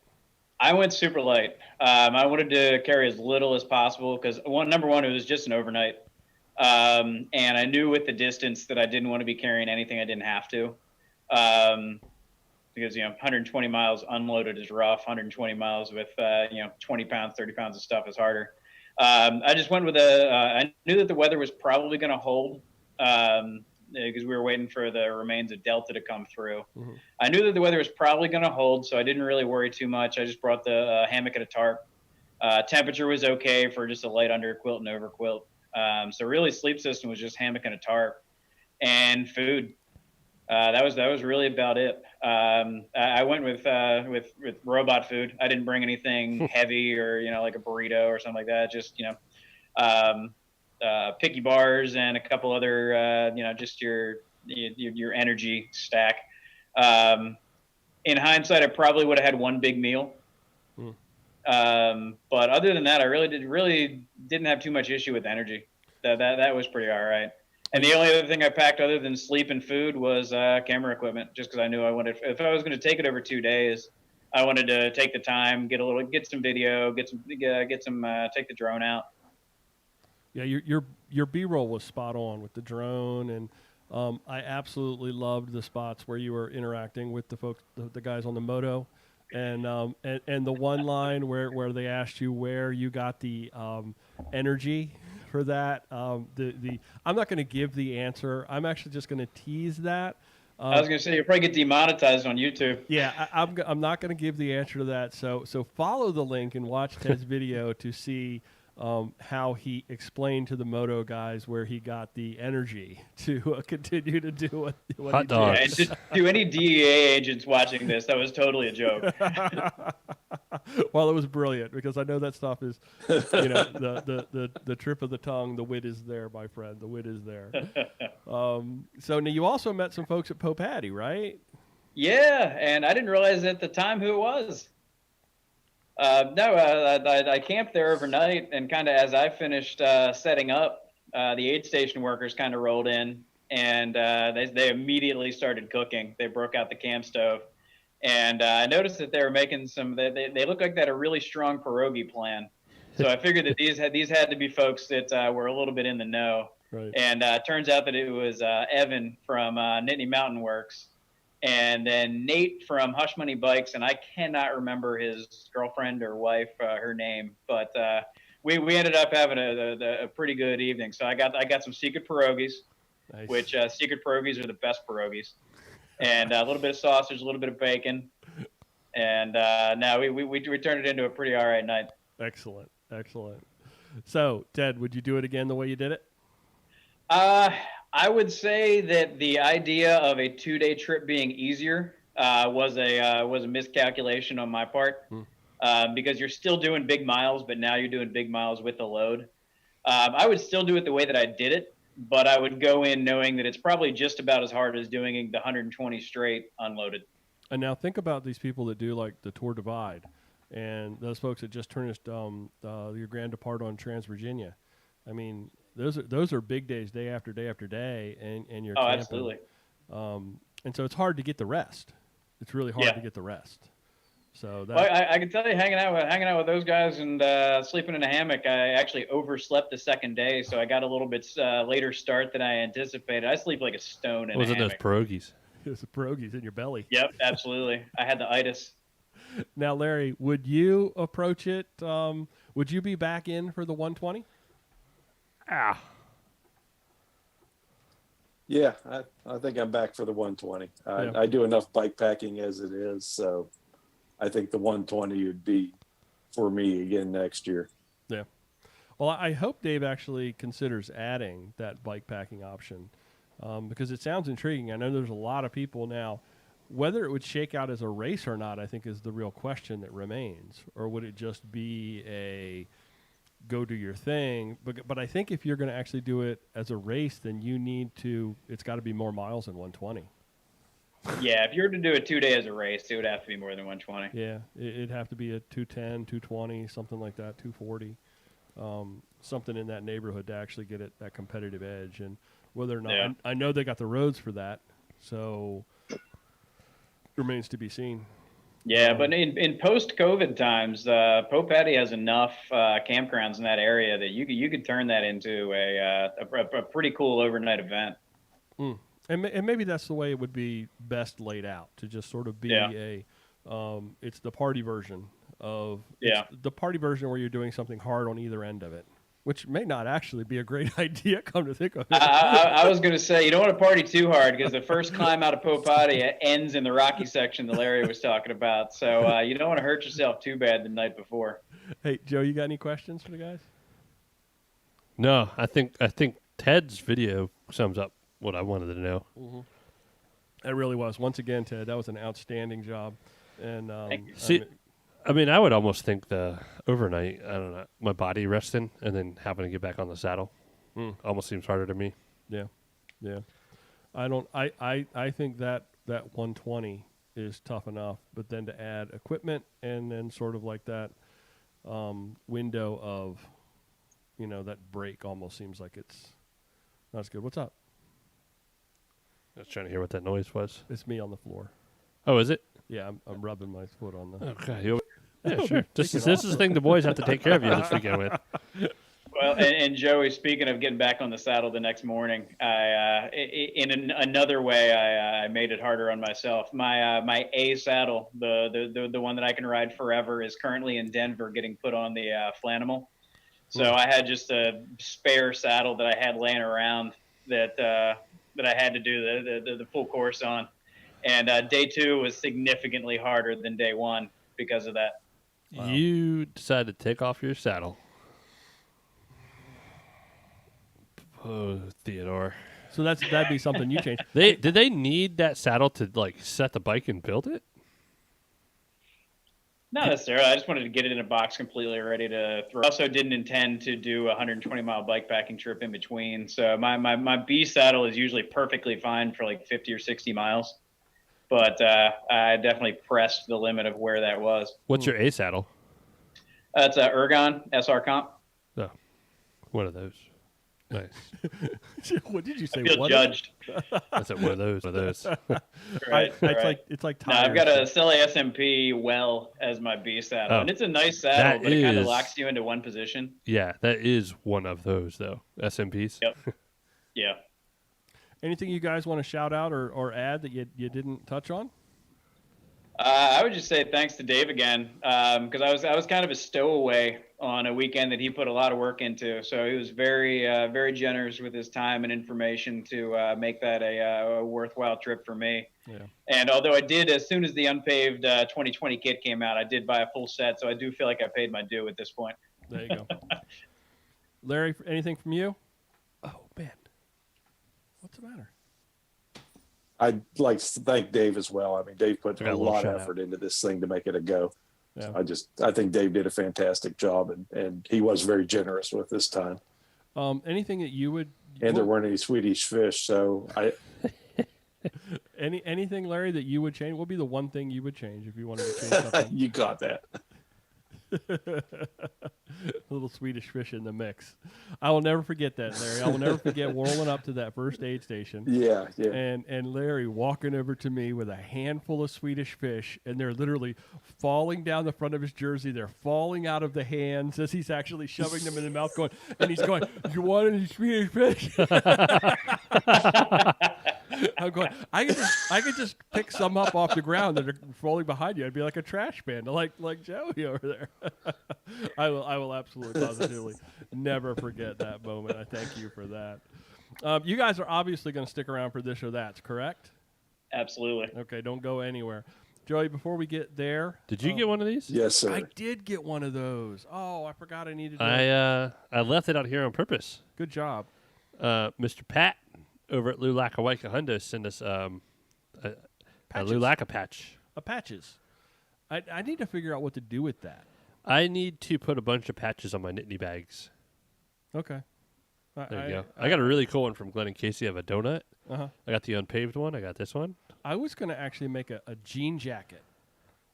I went super light. I wanted to carry as little as possible because number one, it was just an overnight. And I knew with the distance that I didn't want to be carrying anything I didn't have to. Because 120 miles unloaded is rough. 120 miles with 20 pounds, 30 pounds of stuff is harder. I just went with I knew that the weather was probably going to hold because we were waiting for the remains of Delta to come through. Mm-hmm. I knew that the weather was probably going to hold, so I didn't really worry too much. I just brought the hammock and a tarp. Temperature was okay for just a light under quilt and over quilt. So really sleep system was just hammock and a tarp and food. That was really about it. I went with robot food. I didn't bring anything heavy or like a burrito or something like that. Just picky bars and a couple other just your energy stack. In hindsight, I probably would have had one big meal. But other than that, I really didn't have too much issue with energy. That was pretty all right. And the only other thing I packed other than sleep and food was camera equipment, just because I knew if I was going to take it over 2 days, I wanted to take the time, get some video, take the drone out. Yeah, your B-roll was spot on with the drone, and I absolutely loved the spots where you were interacting with the folks, the guys on the moto, and the one line where they asked you where you got the energy for that. I'm not going to give the answer. I'm actually just going to tease that. I was going to say you'll probably get demonetized on YouTube. Yeah, I'm not going to give the answer to that. So follow the link and watch Ted's video to see how he explained to the moto guys where he got the energy to continue to do what Hot he dogs. Yeah, and just to any DEA agents watching this, that was totally a joke. Well, it was brilliant because I know that stuff is, the trip of the tongue. The wit is there, my friend. The wit is there. So now you also met some folks at Popati, right? Yeah, and I didn't realize at the time who it was. I camped there overnight, and kind of as I finished setting up, the aid station workers kind of rolled in, and they immediately started cooking. They broke out the camp stove, and I noticed that they were making some. They looked like they had a really strong pierogi plan. So I figured that these had to be folks that were a little bit in the know. Right. And turns out that it was Evan from Nittany Mountain Works. And then Nate from Hush Money Bikes, and I cannot remember his girlfriend or wife, her name, but we ended up having a pretty good evening. So I got some secret pierogies, Nice. which secret pierogies are the best pierogies, and a little bit of sausage, a little bit of bacon, and now we turned it into a pretty all right night. Excellent. So Ted, would you do it again the way you did it? I would say that the idea of a 2-day trip being easier was a miscalculation on my part, because you're still doing big miles, but now you're doing big miles with the load. I would still do it the way that I did it, but I would go in knowing that it's probably just about as hard as doing the 120 straight unloaded. And now think about these people that do like the Tour Divide, and those folks that just finished your Grand Depart on Trans Virginia. I mean, those are big days, day after day after day, and you're camping. Absolutely. And so it's hard to get the rest. It's really hard to get the rest. So that, well, I can tell you, hanging out with those guys and sleeping in a hammock, I actually overslept the second day, so I got a little bit later start than I anticipated. I sleep like a stone in Was a it those hammock. pierogies? there's the pierogies in your belly. Yep, absolutely. I had the itis. Now, Larry, would you approach it? Would you be back in for the 120? Yeah, I think I'm back for the 120. Yeah. I do enough bike packing as it is, so I think the 120 would be for me again next year. Yeah. Well, I hope Dave actually considers adding that bike packing option, because it sounds intriguing. I know there's a lot of people now. Whether it would shake out as a race or not, I think is the real question that remains. Or would it just be a go do your thing? But I think if you're going to actually do it as a race, then it's got to be more miles than 120. Yeah, if you were to do a 2-day as a race, it would have to be more than 120. Yeah, it'd have to be a 210, 220, something like that, 240, something in that neighborhood to actually get it that competitive edge. And whether or not, I know they got the roads for that, so remains to be seen. Yeah, but in post-COVID times, Popati has enough campgrounds in that area that you could turn that into a pretty cool overnight event. And maybe that's the way it would be best laid out, to just sort of be it's the party version of the party version where you're doing something hard on either end of it, which may not actually be a great idea, come to think of it. I was going to say, you don't want to party too hard, because the first climb out of Popati ends in the rocky section that Larry was talking about. So you don't want to hurt yourself too bad the night before. Hey, Joe, you got any questions for the guys? No, I think Ted's video sums up what I wanted to know. It really was. Once again, Ted, that was an outstanding job. And Thank you. See, I mean, I would almost think the overnight, I don't know, my body resting and then having to get back on the saddle almost seems harder to me. yeah. I don't. I think that 120 is tough enough, but then to add equipment and then sort of like that window of, that break almost seems like it's not as good. What's up? I was trying to hear what that noise was. It's me on the floor. Oh, is it? Yeah, I'm rubbing my foot on the. Okay. Yeah, sure. This is the thing the boys have to take care of you this weekend with. Well, and Joey, speaking of getting back on the saddle the next morning, another way, I made it harder on myself. My A saddle, the one that I can ride forever, is currently in Denver getting put on the Flanimal. So I had just a spare saddle that I had laying around that I had to do the full course on. And day 2 was significantly harder than day 1 because of that. Wow. You decided to take off your saddle. Oh, Theodore. So that'd be something you change. Did they need that saddle to like set the bike and build it? Not necessarily. I just wanted to get it in a box completely ready to throw. I also didn't intend to do a 120-mile bike packing trip in between. So my B saddle is usually perfectly fine for like 50 or 60 miles. But I definitely pressed the limit of where that was. What's your A saddle? It's a Ergon SR Comp. Oh, one of those. Nice. What did you say? I feel what judged. I said one of those. One of those. Right, It's like no, tires. I've got a Stella SMP well as my B saddle, Oh, and it's a nice saddle, that but it kind of is- locks you into one position. Yeah, that is one of those though. SMPs. Yep. Yeah. Anything you guys want to shout out or add that you didn't touch on? I would just say thanks to Dave again, because I was kind of a stowaway on a weekend that he put a lot of work into. So he was very very generous with his time and information to make that a worthwhile trip for me. Yeah. And although I did, as soon as the unpaved 2020 kit came out, I did buy a full set. So I do feel like I paid my due at this point. There you go. Larry, anything from you? Oh man. What's the matter? I'd like to thank Dave as well. I mean, Dave put I got a a little lot of shout effort into this thing to make it a go. Yeah. I think Dave did a fantastic job, and he was very generous with this time. Anything that you would And there weren't any Swedish fish, so anything, Larry, that you would change? What would be the one thing you would change if you wanted to change something? you got that. A little Swedish fish in the mix. I will never forget that, Larry. I will never forget whirling up to that first aid station. Yeah. And Larry walking over to me with a handful of Swedish fish, and they're literally falling down the front of his jersey. They're falling out of the hands as he's actually shoving them in the mouth, and he's going, "You want any Swedish fish?" I'm going, I could just pick some up off the ground that are falling behind you. I'd be like a trash man, like Joey over there. I will absolutely positively never forget that moment. I thank you for that. You guys are obviously going to stick around for this or that, correct? Absolutely. Okay, don't go anywhere. Joey, before we get there, Did you get one of these? Yes, sir. I did get one of those. Oh, I forgot I needed. I left it out here on purpose. Good job. Mr. Pat over at Lulaca Hyundai sent us a Lulaca patch. Patches. I need to figure out what to do with that. I need to put a bunch of patches on my Nittany bags. Okay. There you go. I got a really cool one from Glenn and Casey. I have a donut. Uh-huh. I got the unpaved one. I got this one. I was going to actually make a jean jacket.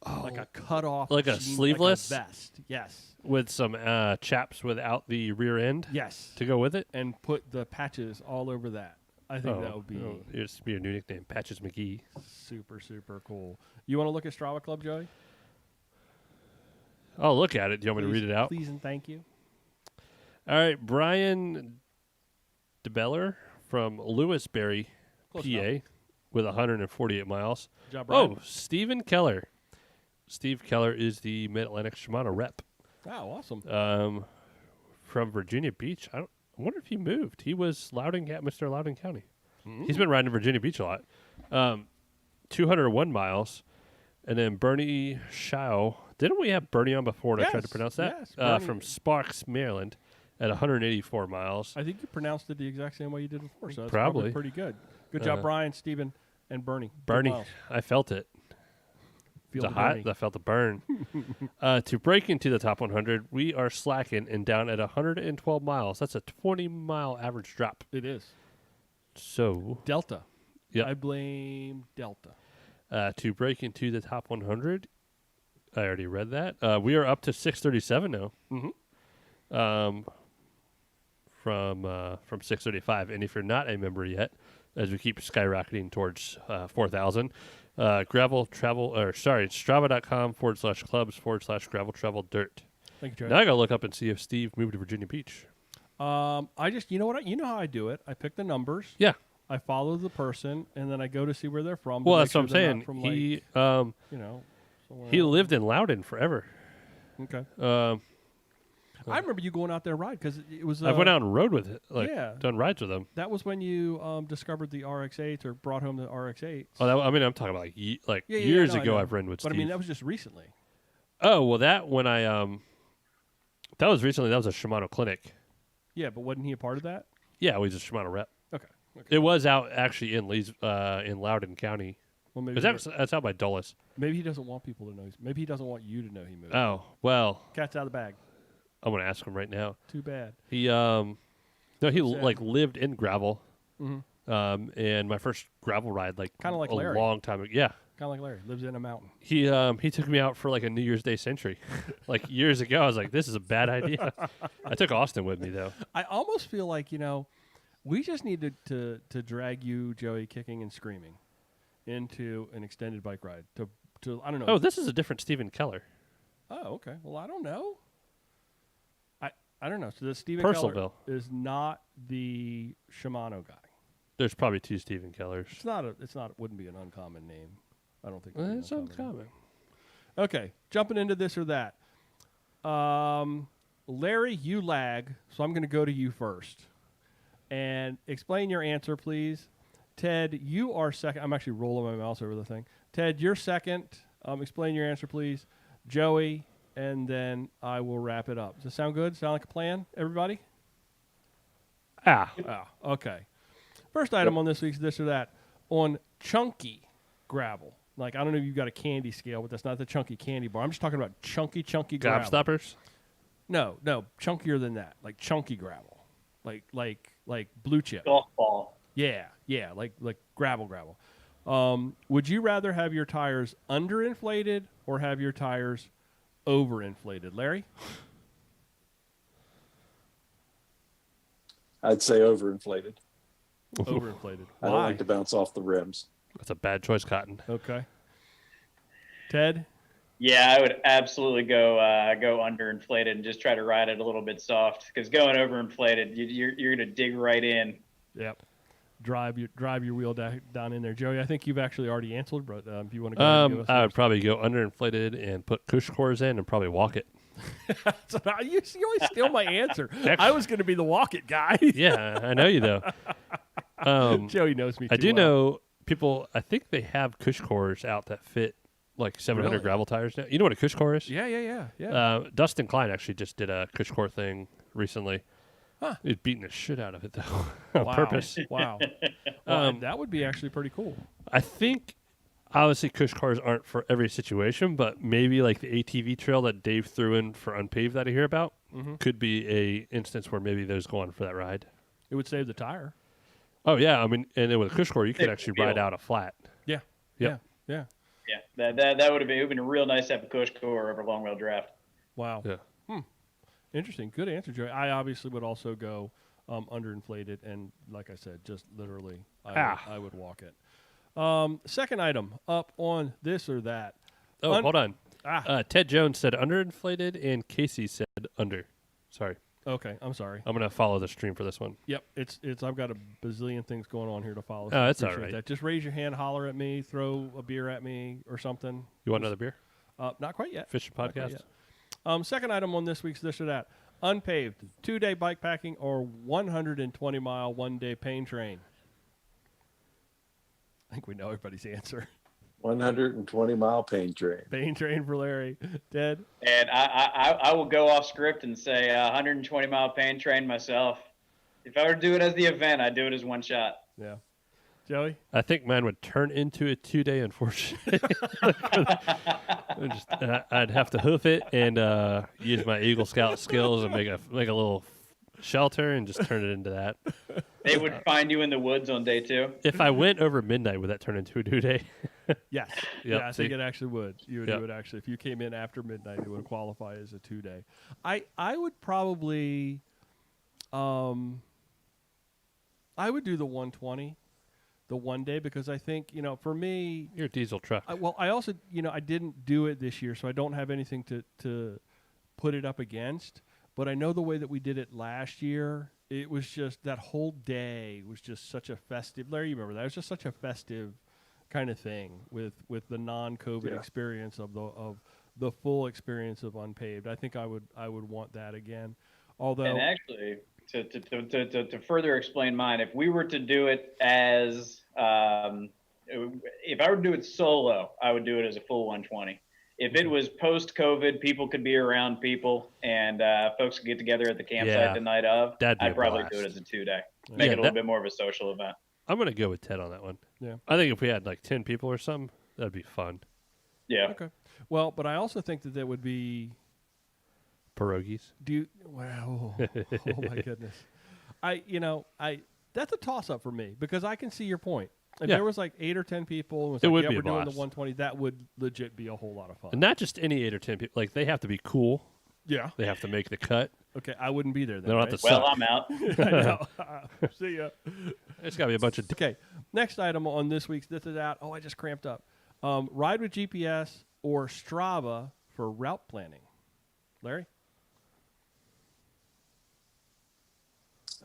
Like a cut off. Like a sleeveless? Like a vest. Yes. With some chaps without the rear end Yes. to go with it. And put the patches all over that. I think that would be It'll be your new nickname, Patches McGee. super, super cool. You want to look at Strava Club, Joey? I'll look at it. Do you want me to read it out? Please and thank you. All right, Brian DeBeller from Lewisberry, Close PA, enough. with 148 miles. Good job, Brian. Oh, Stephen Keller. Steve Keller is the Mid-Atlantic Shimano rep. Oh, awesome. From Virginia Beach. I wonder if he moved. He was Mr. Loudoun County. He's been riding in Virginia Beach a lot. 201 miles. And then Bernie Schau. Didn't we have Bernie on before and I tried to Yes, pronounce that? yes, Bernie. From Sparks, Maryland, at 184 miles. I think you pronounced it the exact same way you did before, so that's Probably. probably pretty good. Good job, Brian, Stephen, and Bernie. 2 Bernie, miles. I felt it. Feel The the hot. Bernie. I felt the burn. To break into the top 100, we are slacking and down at 112 miles. That's a 20-mile average drop. It is. So, Delta. Yep. I blame Delta. to break into the top 100, I already read that. We are up to 637 now. From 635. And if you're not a member yet, as we keep skyrocketing towards 4,000, Strava.com/clubs/gravel travel dirt. Thank you, Joe. Now I gotta look up and see if Steve moved to Virginia Beach. I just, you know what? You know how I do it. I pick the numbers. Yeah. I follow the person, and then I go to see where they're from. to Well, make that's what I'm sure they're saying. not From He somewhere he else. lived in Loudon forever. Okay. I I remember you going out there ride because it was. went out and rode with it, yeah. done rides with him. That was when you discovered the RX-8s or brought home the RX-8s. Oh, I'm talking about years no, I ago. know. I've ridden with But Steve. I mean, that was just recently. Oh well, that when I that was recently. That was a Shimano clinic. Yeah, but wasn't he a part of that? Yeah, we just Shimano rep. Okay. It was out actually in in Loudoun County. Well, maybe Because that's out by Dulles. maybe he doesn't want people to know. Maybe he doesn't want you to know he moved. Oh well, Cat's out of the bag. I'm gonna ask him right now. Too bad. He no, he Sad. lived in gravel. Mm-hmm. And my first gravel ride Kinda like a Larry. long time ago. Yeah, Kind of like Larry. Lives in a mountain. he took me out for like a New Year's Day century, like years ago. I was like, this is a bad idea. I took Austin with me though. I almost feel like we just need to drag you, Joey, kicking and screaming, into an extended bike ride. To I don't know. Oh, this is a different Stephen Keller. Oh, okay. Well, I don't know. I don't know. So the Stephen Keller Purcellville. is not the Shimano guy. There's probably two Stephen Kellers. It's not. It wouldn't be an uncommon name. I don't think. It'd be an It's uncommon name. uncommon. Okay, jumping into this or that. Larry, you lag, so I'm going to go to you first. And explain your answer, please. Ted, you are second. I'm actually rolling my mouse over the thing. Ted, you're second. Explain your answer, please. Joey, and then I will wrap it up. Does that sound good? Sound like a plan, everybody? Ah, Okay. First item on this week's this or that. On chunky gravel. Like, I don't know if you've got a candy scale, but that's not the chunky candy bar. I'm just talking about chunky gravel. gobstoppers. No, chunkier than that. Like chunky gravel. Like blue chip. Golf ball. Yeah, like gravel. Would you rather have your tires underinflated or have your tires overinflated? Larry? I'd say overinflated. Overinflated. I don't Why? like to bounce off the rims. That's a bad choice, Cotton. Okay. Ted? Yeah, I would absolutely go underinflated and just try to ride it a little bit soft. Because going overinflated, you're gonna dig right in. Yep. Drive your wheel down in there. Joey, I think you've actually already answered, but if you want to go ahead and give us I would yours. probably go underinflated and put cush cores in and probably walk it. So now you always steal my answer. I was going to be the walk it guy. Yeah, I know you though. Joey knows me too I do well. know people. I think they have cush cores out that fit like 700 Really? gravel tires now. You know what a cush core is? Yeah. Dustin Klein actually just did a cush core thing recently. Huh. He's beating the shit out of it though, on Wow. purpose. Wow. Well, that would be actually pretty cool. I think obviously cush cars aren't for every situation, but maybe like the ATV trail that Dave threw in for unpaved that I hear about could be a instance where maybe those go on for that ride. It would save the tire. Oh yeah, I mean, and then with a cush core, you could Big actually deal. ride out a flat. Yeah. Yep. Yeah. Yeah, that would have been real nice to have a cush core over long wheel draft. Wow. Yeah. Interesting. Good answer, Joey. I obviously would also go underinflated, and like I said, just literally, I would walk it. Second item up on this or that. Oh, hold on. Ah. Ted Jones said underinflated, and Casey said under. Sorry, Okay, I'm sorry. I'm gonna follow the stream for this one. Yep, it's. I've got a bazillion things going on here to follow. Oh, I that's all appreciate right. that. Just raise your hand, holler at me, throw a beer at me or something. You want another beer? Not quite yet. Fishing Not quite podcast. yet. Second item on this week's this or that. Unpaved, 2-day bike packing or 120-mile, 1-day pain train. I think we know everybody's answer. 120-mile pain train. Pain train for Larry. Ted? And I will go off script and say 120-mile pain train myself. If I were to do it as the event, I'd do it as one shot. Yeah. Joey? I think mine would turn into a 2-day, unfortunately. I'd have to hoof it and use my Eagle Scout skills and make a little shelter and just turn it into that. They would find you in the woods on day 2. If I went over midnight, would that turn into a 2-day? Yes. Yep, Yeah, I think see? it actually would. You Yep. would actually, if you came in after midnight, it would qualify as a 2-day. I would probably, I would do the 120, the 1 day, because I think, for me, You're a diesel truck. I also, I didn't do it this year, so I don't have anything to put it up against. But I know the way that we did it last year, it was just that whole day was just such a festive. Larry, you remember that? It was just such a festive kind of thing with the non-COVID experience of the full experience of Unpaved. I think I would want that again. Although, And actually, to further explain mine, if we were to do it as, if I were to do it solo, I would do it as a full 120. If it was post-COVID, people could be around people, and folks could get together at the campsite the night of, That'd be I'd a probably blast. do it as a 2-day. Yeah. Make Yeah, it a little bit more of a social event. I'm going to go with Ted on that one. Yeah. I think if we had like 10 people or something, that'd be fun. Yeah. okay. Well, but I also think that would be. Pierogies. Wow. Oh my goodness. That's a toss up for me because I can see your point. If Yeah. there was like 8 or 10 people, and was It like, would yeah, be a we're doing the blast. 120, that would legit be a whole lot of fun. And not just any 8 or 10 people. Like, they have to be cool. Yeah. They have to make the cut. Okay, I wouldn't be there then. They don't have right? to Well, suck. I'm out. I know. See ya. It's got to be a bunch of... Okay, next item on this week's This Is That. Oh, I just cramped up. Ride with GPS or Strava for route planning. Larry?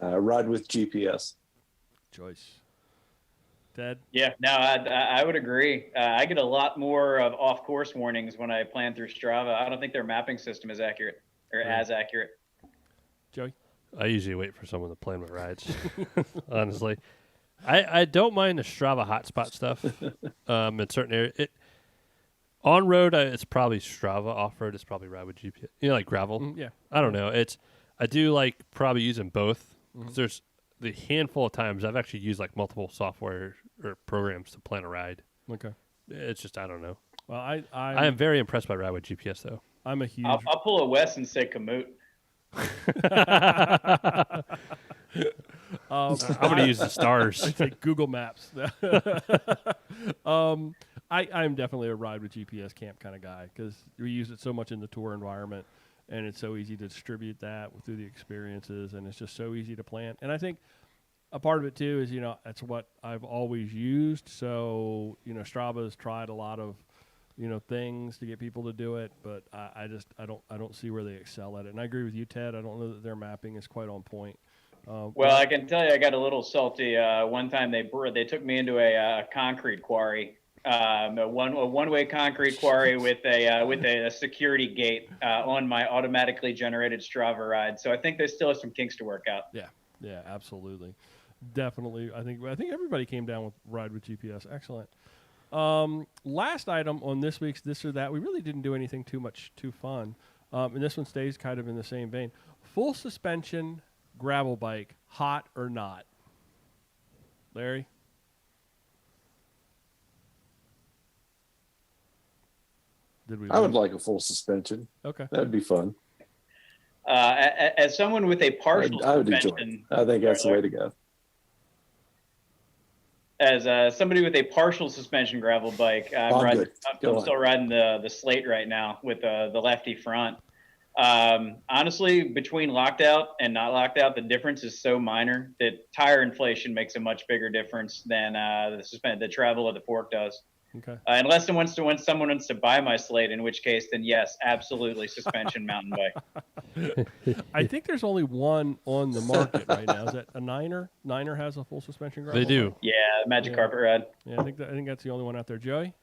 Ride with GPS. Joyce. Ted? Yeah, no, I would agree. I get a lot more of off-course warnings when I plan through Strava. I don't think their mapping system is accurate or as accurate. Joey? I usually wait for someone to plan my rides, honestly. I don't mind the Strava hotspot stuff in certain areas. On road, it's probably Strava. Off road, it's probably Ride with GPS. Like gravel. Yeah. I don't know. I do like probably using both. 'Cause there's the handful of times I've actually used like multiple software or programs to plan a ride. Okay. It's just I don't know. Well, I am very impressed by Ride with GPS though. I'm a huge. I'll pull a Wes and say Komoot. I'm going to use the stars. I take Google Maps. I'm definitely a ride with GPS camp kind of guy because we use it so much in the tour environment, and it's so easy to distribute that through the experiences, and it's just so easy to plan. And I think a part of it too is that's what I've always used. So Strava's tried a lot of things to get people to do it, but I don't see where they excel at it. And I agree with you, Ted. I don't know that their mapping is quite on point. Well, I can tell you, I got a little salty. One time they took me into a concrete quarry, a one-way concrete quarry with a security gate on my automatically generated Strava ride. So I think they still have some kinks to work out. Yeah, absolutely, definitely. I think everybody came down with ride with GPS. Excellent. Last item on this week's This or That. We really didn't do anything too fun, and this one stays kind of in the same vein. Full suspension gravel bike, hot or not? Larry? I would like a full suspension. Okay. That'd be fun. As someone with a partial I would enjoy suspension, it. I think that's the way to go. as somebody with a partial suspension gravel bike, I'm good. Go on. still riding the Slate right now with the lefty front. Honestly, between locked out and not locked out, the difference is so minor that tire inflation makes a much bigger difference than the travel of the fork does. Okay. Unless someone wants to buy my Slate, in which case, then yes, absolutely suspension mountain bike. I think there's only one on the market right now. Is that a Niner? Niner has a full suspension gravel They do. bike? Yeah, Magic Yeah. Carpet Ride. Yeah, I think that's the only one out there. Joey's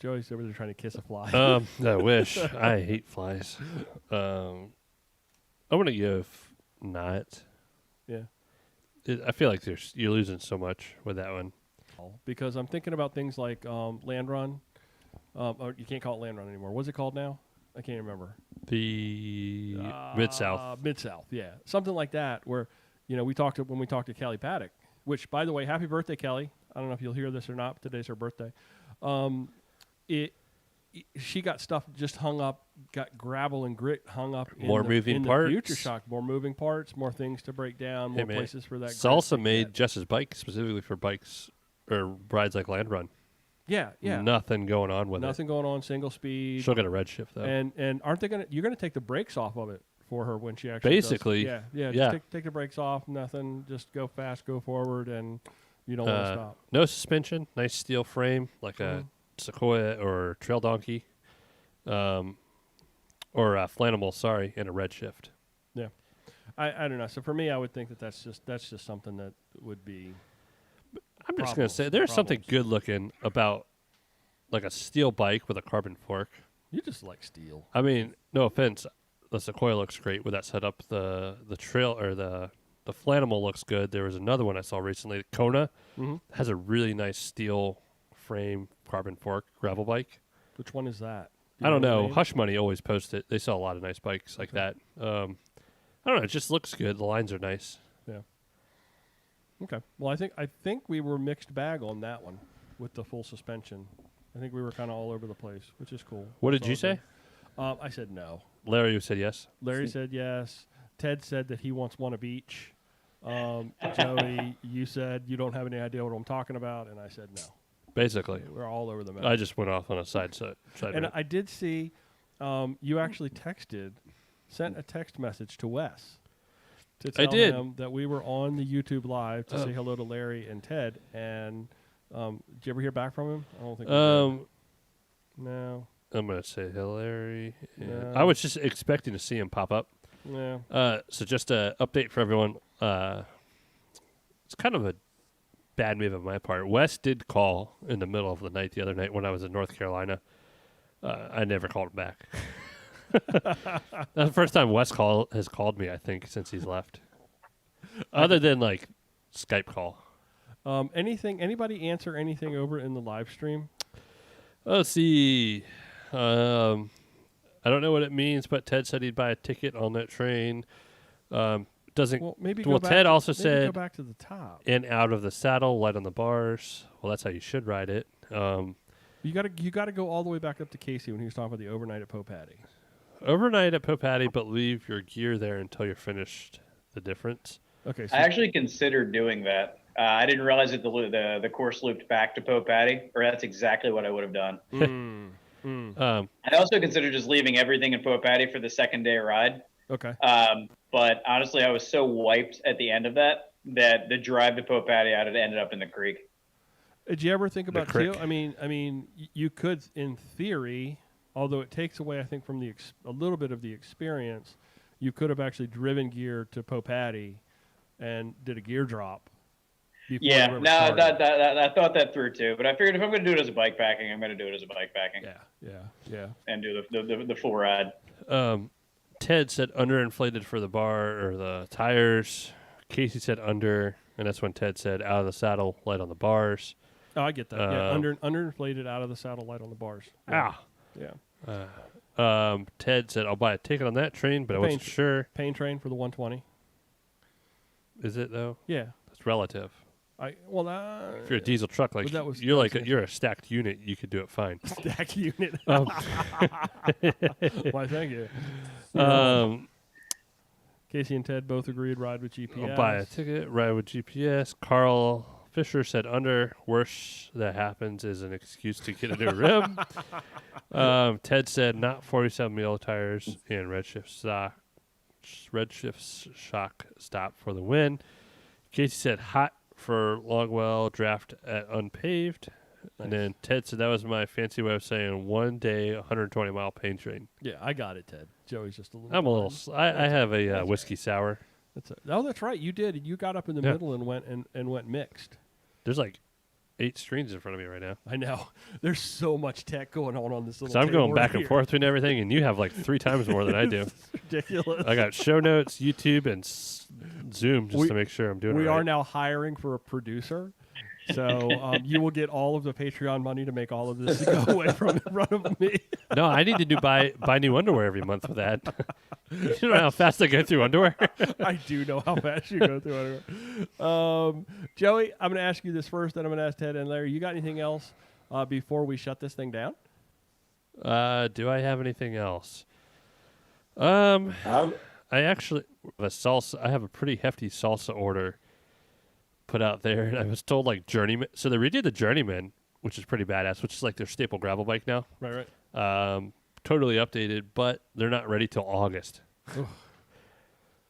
over there trying to kiss a fly. I wish. I hate flies. I'm going to go not. Yeah. I feel like you're losing so much with that one. Because I'm thinking about things like Land Run. Or you can't call it Land Run anymore. What's it called now? I can't remember. The Mid-South. Mid-South, yeah. Something like that where, when we talked to Callie Paddock, which, by the way, happy birthday, Kelly. I don't know if you'll hear this or not, but today's her birthday. She got stuff just hung up, got gravel and grit hung up More moving in parts. the Future Shock. More moving parts, more things to break down, more man. places for that. grit Salsa to made get. Jess's bike specifically for bikes or rides like Land Run. Yeah. Nothing going on with Nothing going on, single speed. it. She'll get a red shift though. And aren't they gonna? You're gonna take the brakes off of it for her when she actually does- Basically, yeah. yeah. Just take the brakes off. Nothing. Just go fast, go forward, and you don't want to stop. No suspension, nice steel frame like Mm-hmm. a Sequoia or Trail Donkey, or Flanimal. Sorry, and a red shift. Yeah, I don't know. So for me, I would think that's just something that would be. I'm just gonna say there's something good looking about like a steel bike with a carbon fork. You just like steel. I mean, no offense, the Sequoia looks great with that setup. The trail or the Flanimal looks good. There was another one I saw recently. Kona has a really nice steel frame carbon fork gravel bike. Which one is that? Do I you don't the know. name? Hush Money always post it. They sell a lot of nice bikes like that. I don't know. It just looks good. The lines are nice. Yeah. Okay. Well, I think we were mixed bag on that one with the full suspension. I think we were kind of all over the place, which is cool. What did It's you all say? good. I said no. Larry said yes. Larry said yes. Ted said that he wants one of each. Joey, you said you don't have any idea what I'm talking about, and I said no. Basically, We're all over the map. I just went off on a side And note. I did see you actually sent a text message to Wes to tell did. him that we were on the YouTube live to say hello to Larry and Ted. And did you ever hear back from him? I don't think we did. No. I'm gonna say Larry. No. I was just expecting to see him pop up. Yeah. So just an update for everyone. It's kind of a bad move on my part. Wes did call in the middle of the night the other night when I was in North Carolina. I never called him back. That's the first time Wes has called me, I think, since he's left. Other than like Skype call. Anybody answer anything over in the live stream? Let's see. I don't know what it means, but Ted said he'd buy a ticket on that train. Doesn't. Well, maybe Well, go back Ted to, also maybe said go back to the top. in out of the saddle, light on the bars. Well, that's how you should ride it. You gotta go all the way back up to Casey when he was talking about the overnight at Popatty. Overnight at Popatty, but leave your gear there until you're finished. The difference. Okay. So I actually considered doing that. I didn't realize that the course looped back to Popatty, or that's exactly what I would have done. I also considered just leaving everything in Popatty for the second day ride. okay. But honestly, I was so wiped at the end of that the drive to Popatty I had ended up in the creek. Did you ever think about crick. too? I mean, you could, in theory, although it takes away, I think, from a little bit of the experience. You could have actually driven gear to Popatty and did a gear drop. before you Yeah, ever no, started. I thought that through too. But I figured if I'm going to do it as a bike packing, I'm going to do it as a bike packing Yeah. and do the full ride. Ted said underinflated for the bar or the tires. Casey said under, and that's when Ted said out of the saddle, light on the bars. Oh, I get that. Yeah, underinflated out of the saddle, light on the bars. Yeah. Yeah. Ted said I'll buy a ticket on that train, but I wasn't sure. Pain train for the 120. Is it though? Yeah. It's relative. If If you're a diesel truck, like But that you're was you're a stacked unit, you could do it fine. stack unit. Um, Why, thank you. Casey and Ted both agreed ride with GPS. I'll buy a ticket, ride with GPS. Carl Fisher said under. Worst that happens is an excuse to get a new rim. Ted said not 47 mil tires and redshift shock stop for the win. Casey said hot for Longwell draft at unpaved. And then Ted said that was my fancy way of saying 1 day 120 mile pain train. Yeah, I got it, Ted. Joey's just a little. I'm a little. behind. I have a whiskey sour. That's right. You did. You got up in the Yeah. middle and went mixed. There's like 8 screens in front of me right now. I know. There's so much tech going on this little. So I'm table going back right and here. forth between everything, and you have like 3 times more than I do. It's ridiculous. I got show notes, YouTube, and Zoom just to make sure I'm doing it We right. are now hiring for a producer. So you will get all of the Patreon money to make all of this go away from in front of me. No, I need to buy new underwear every month for that. You know how fast I go through underwear? I do know how fast you go through underwear. Joey, I'm going to ask you this first, then I'm going to ask Ted and Larry. You got anything else before we shut this thing down? Do I have anything else? I'm- I actually I have a pretty hefty salsa order put out there, and I was told like Journeyman. So they redid the Journeyman, which is pretty badass, which is like their staple gravel bike now. Right. Totally updated, but they're not ready till August,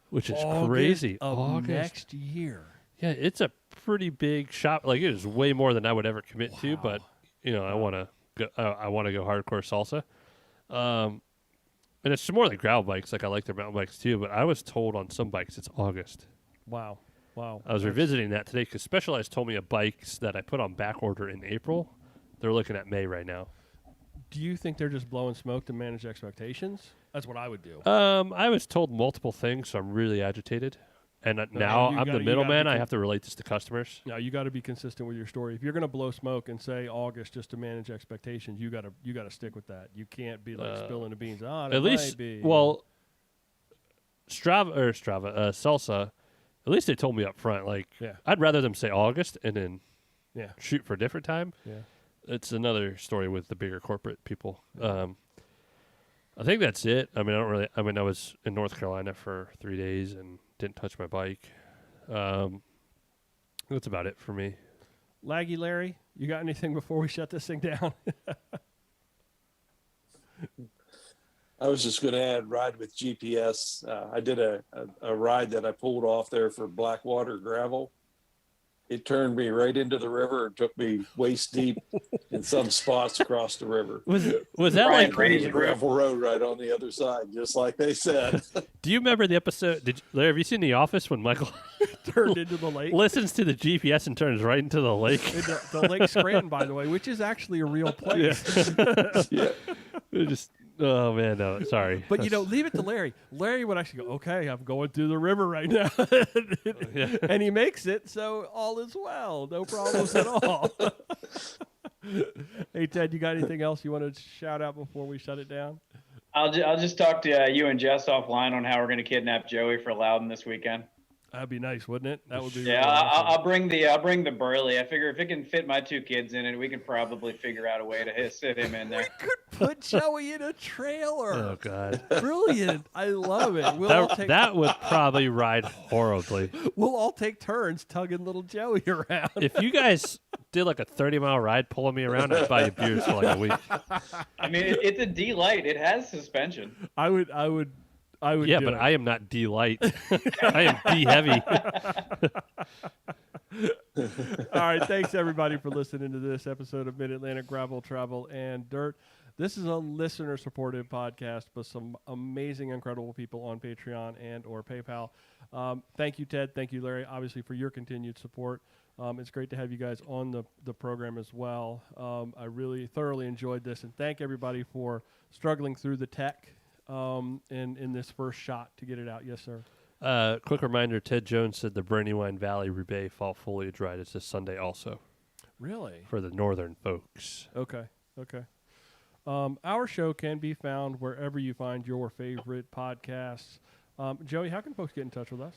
which is crazy. August next year. Yeah, it's a pretty big shop. Like it is way more than I would ever commit to, but I want to go. I want to go hardcore salsa. And it's more than gravel bikes. Like I like their mountain bikes too, but I was told on some bikes it's August. Wow. I was revisiting that today because Specialized told me of bikes that I put on back order in April. They're looking at May right now. Do you think they're just blowing smoke to manage expectations? That's what I would do. I was told multiple things, so I'm really agitated. And now I'm the middleman. I have to relate this to customers. Now you got to be consistent with your story. If you're going to blow smoke and say August just to manage expectations, you got to stick with that. You can't be like spilling the beans. At least, Salsa. At least they told me up front. Like, I'd rather them say August and then shoot for a different time. Yeah, it's another story with the bigger corporate people. I think that's it. I mean, I was in North Carolina for 3 days and didn't touch my bike. That's about it for me. Laggy Larry, you got anything before we shut this thing down? I was just going to add ride with GPS. I did a ride that I pulled off there for Blackwater gravel. It turned me right into the river and took me waist deep in some spots across the river. Was that like a gravel road right on the other side, just like they said? Do you remember the episode? Larry, have you seen The Office when Michael turned into the lake? Listens to the GPS and turns right into the lake. The Lake Scranton, by the way, which is actually a real place. Oh man, no, sorry. But leave it to Larry. Larry would actually go, "Okay, I'm going through the river right now," and he makes it, so all is well, no problems at all. Hey Ted, you got anything else you want to shout out before we shut it down? I'll just talk to you and Jess offline on how we're going to kidnap Joey for Loudon this weekend. That'd be nice, wouldn't it? That would be. Yeah, really awesome. I'll bring the Burley. I figure if it can fit my 2 kids in it, we can probably figure out a way to sit him in there. We could put Joey in a trailer. Oh God, brilliant! I love it. That would probably ride horribly. We'll all take turns tugging little Joey around. If you guys did like a 30-mile ride pulling me around, I'd buy you beers for like a week. I mean, it's a D Light. It has suspension. I would. Yeah, but I am not D light. I am D heavy. All right, thanks everybody for listening to this episode of Mid-Atlantic Gravel, Travel, and Dirt. This is a listener-supported podcast with some amazing, incredible people on Patreon and or PayPal. Thank you, Ted. Thank you, Larry, obviously, for your continued support. It's great to have you guys on the program as well. I really thoroughly enjoyed this, and thank everybody for struggling through the tech in this first shot to get it out. Yes, sir. Quick reminder, Ted Jones said the Brandywine Valley Roubaix Fall Foliage Ride is this Sunday also. Really? For the northern folks. Okay. Our show can be found wherever you find your favorite podcasts. Joey, how can folks get in touch with us?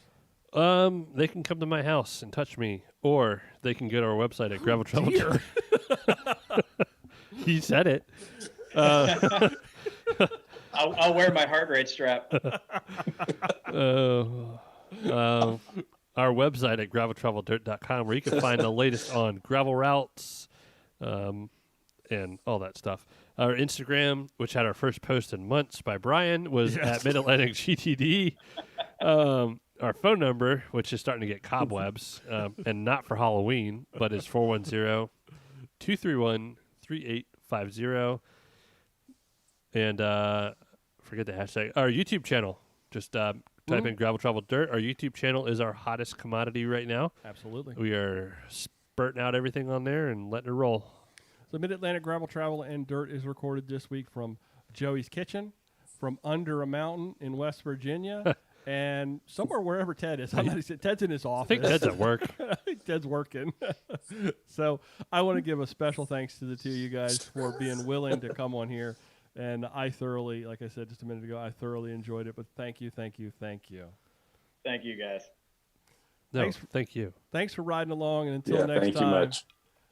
They can come to my house and touch me, or they can go to our website at Gravel Travel. He said it. I'll wear my heart rate strap. Our website at graveltraveldirt.com, where you can find the latest on gravel routes and all that stuff. Our Instagram, which had our first post in months by Brian, was at Mid-Atlantic GTD. Our phone number, which is starting to get cobwebs, and not for Halloween, but is 410-231-3850. And forget the hashtag. Our YouTube channel. Just type in Gravel Travel Dirt. Our YouTube channel is our hottest commodity right now. Absolutely. We are spurting out everything on there and letting it roll. So Mid-Atlantic Gravel Travel and Dirt is recorded this week from Joey's kitchen, from under a mountain in West Virginia, and somewhere wherever Ted is. Ted's in his office. I think Ted's at work. Ted's working. So I want to give a special thanks to the two of you guys for being willing to come on here And I thoroughly, like I said just a minute ago, I thoroughly enjoyed it. But thank you, thank you, thank you. Thank you, guys. No, thank you. Thanks for riding along. And until next thank time. you much.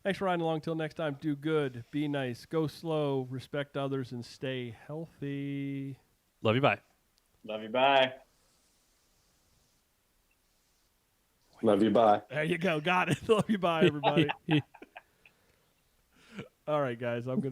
Thanks for riding along. Until next time, do good, be nice, go slow, respect others, and stay healthy. Love you. Bye. Love you. Bye. Love you. Bye. There you go. Got it. Love you. Bye, everybody. All right, guys. I'm going to.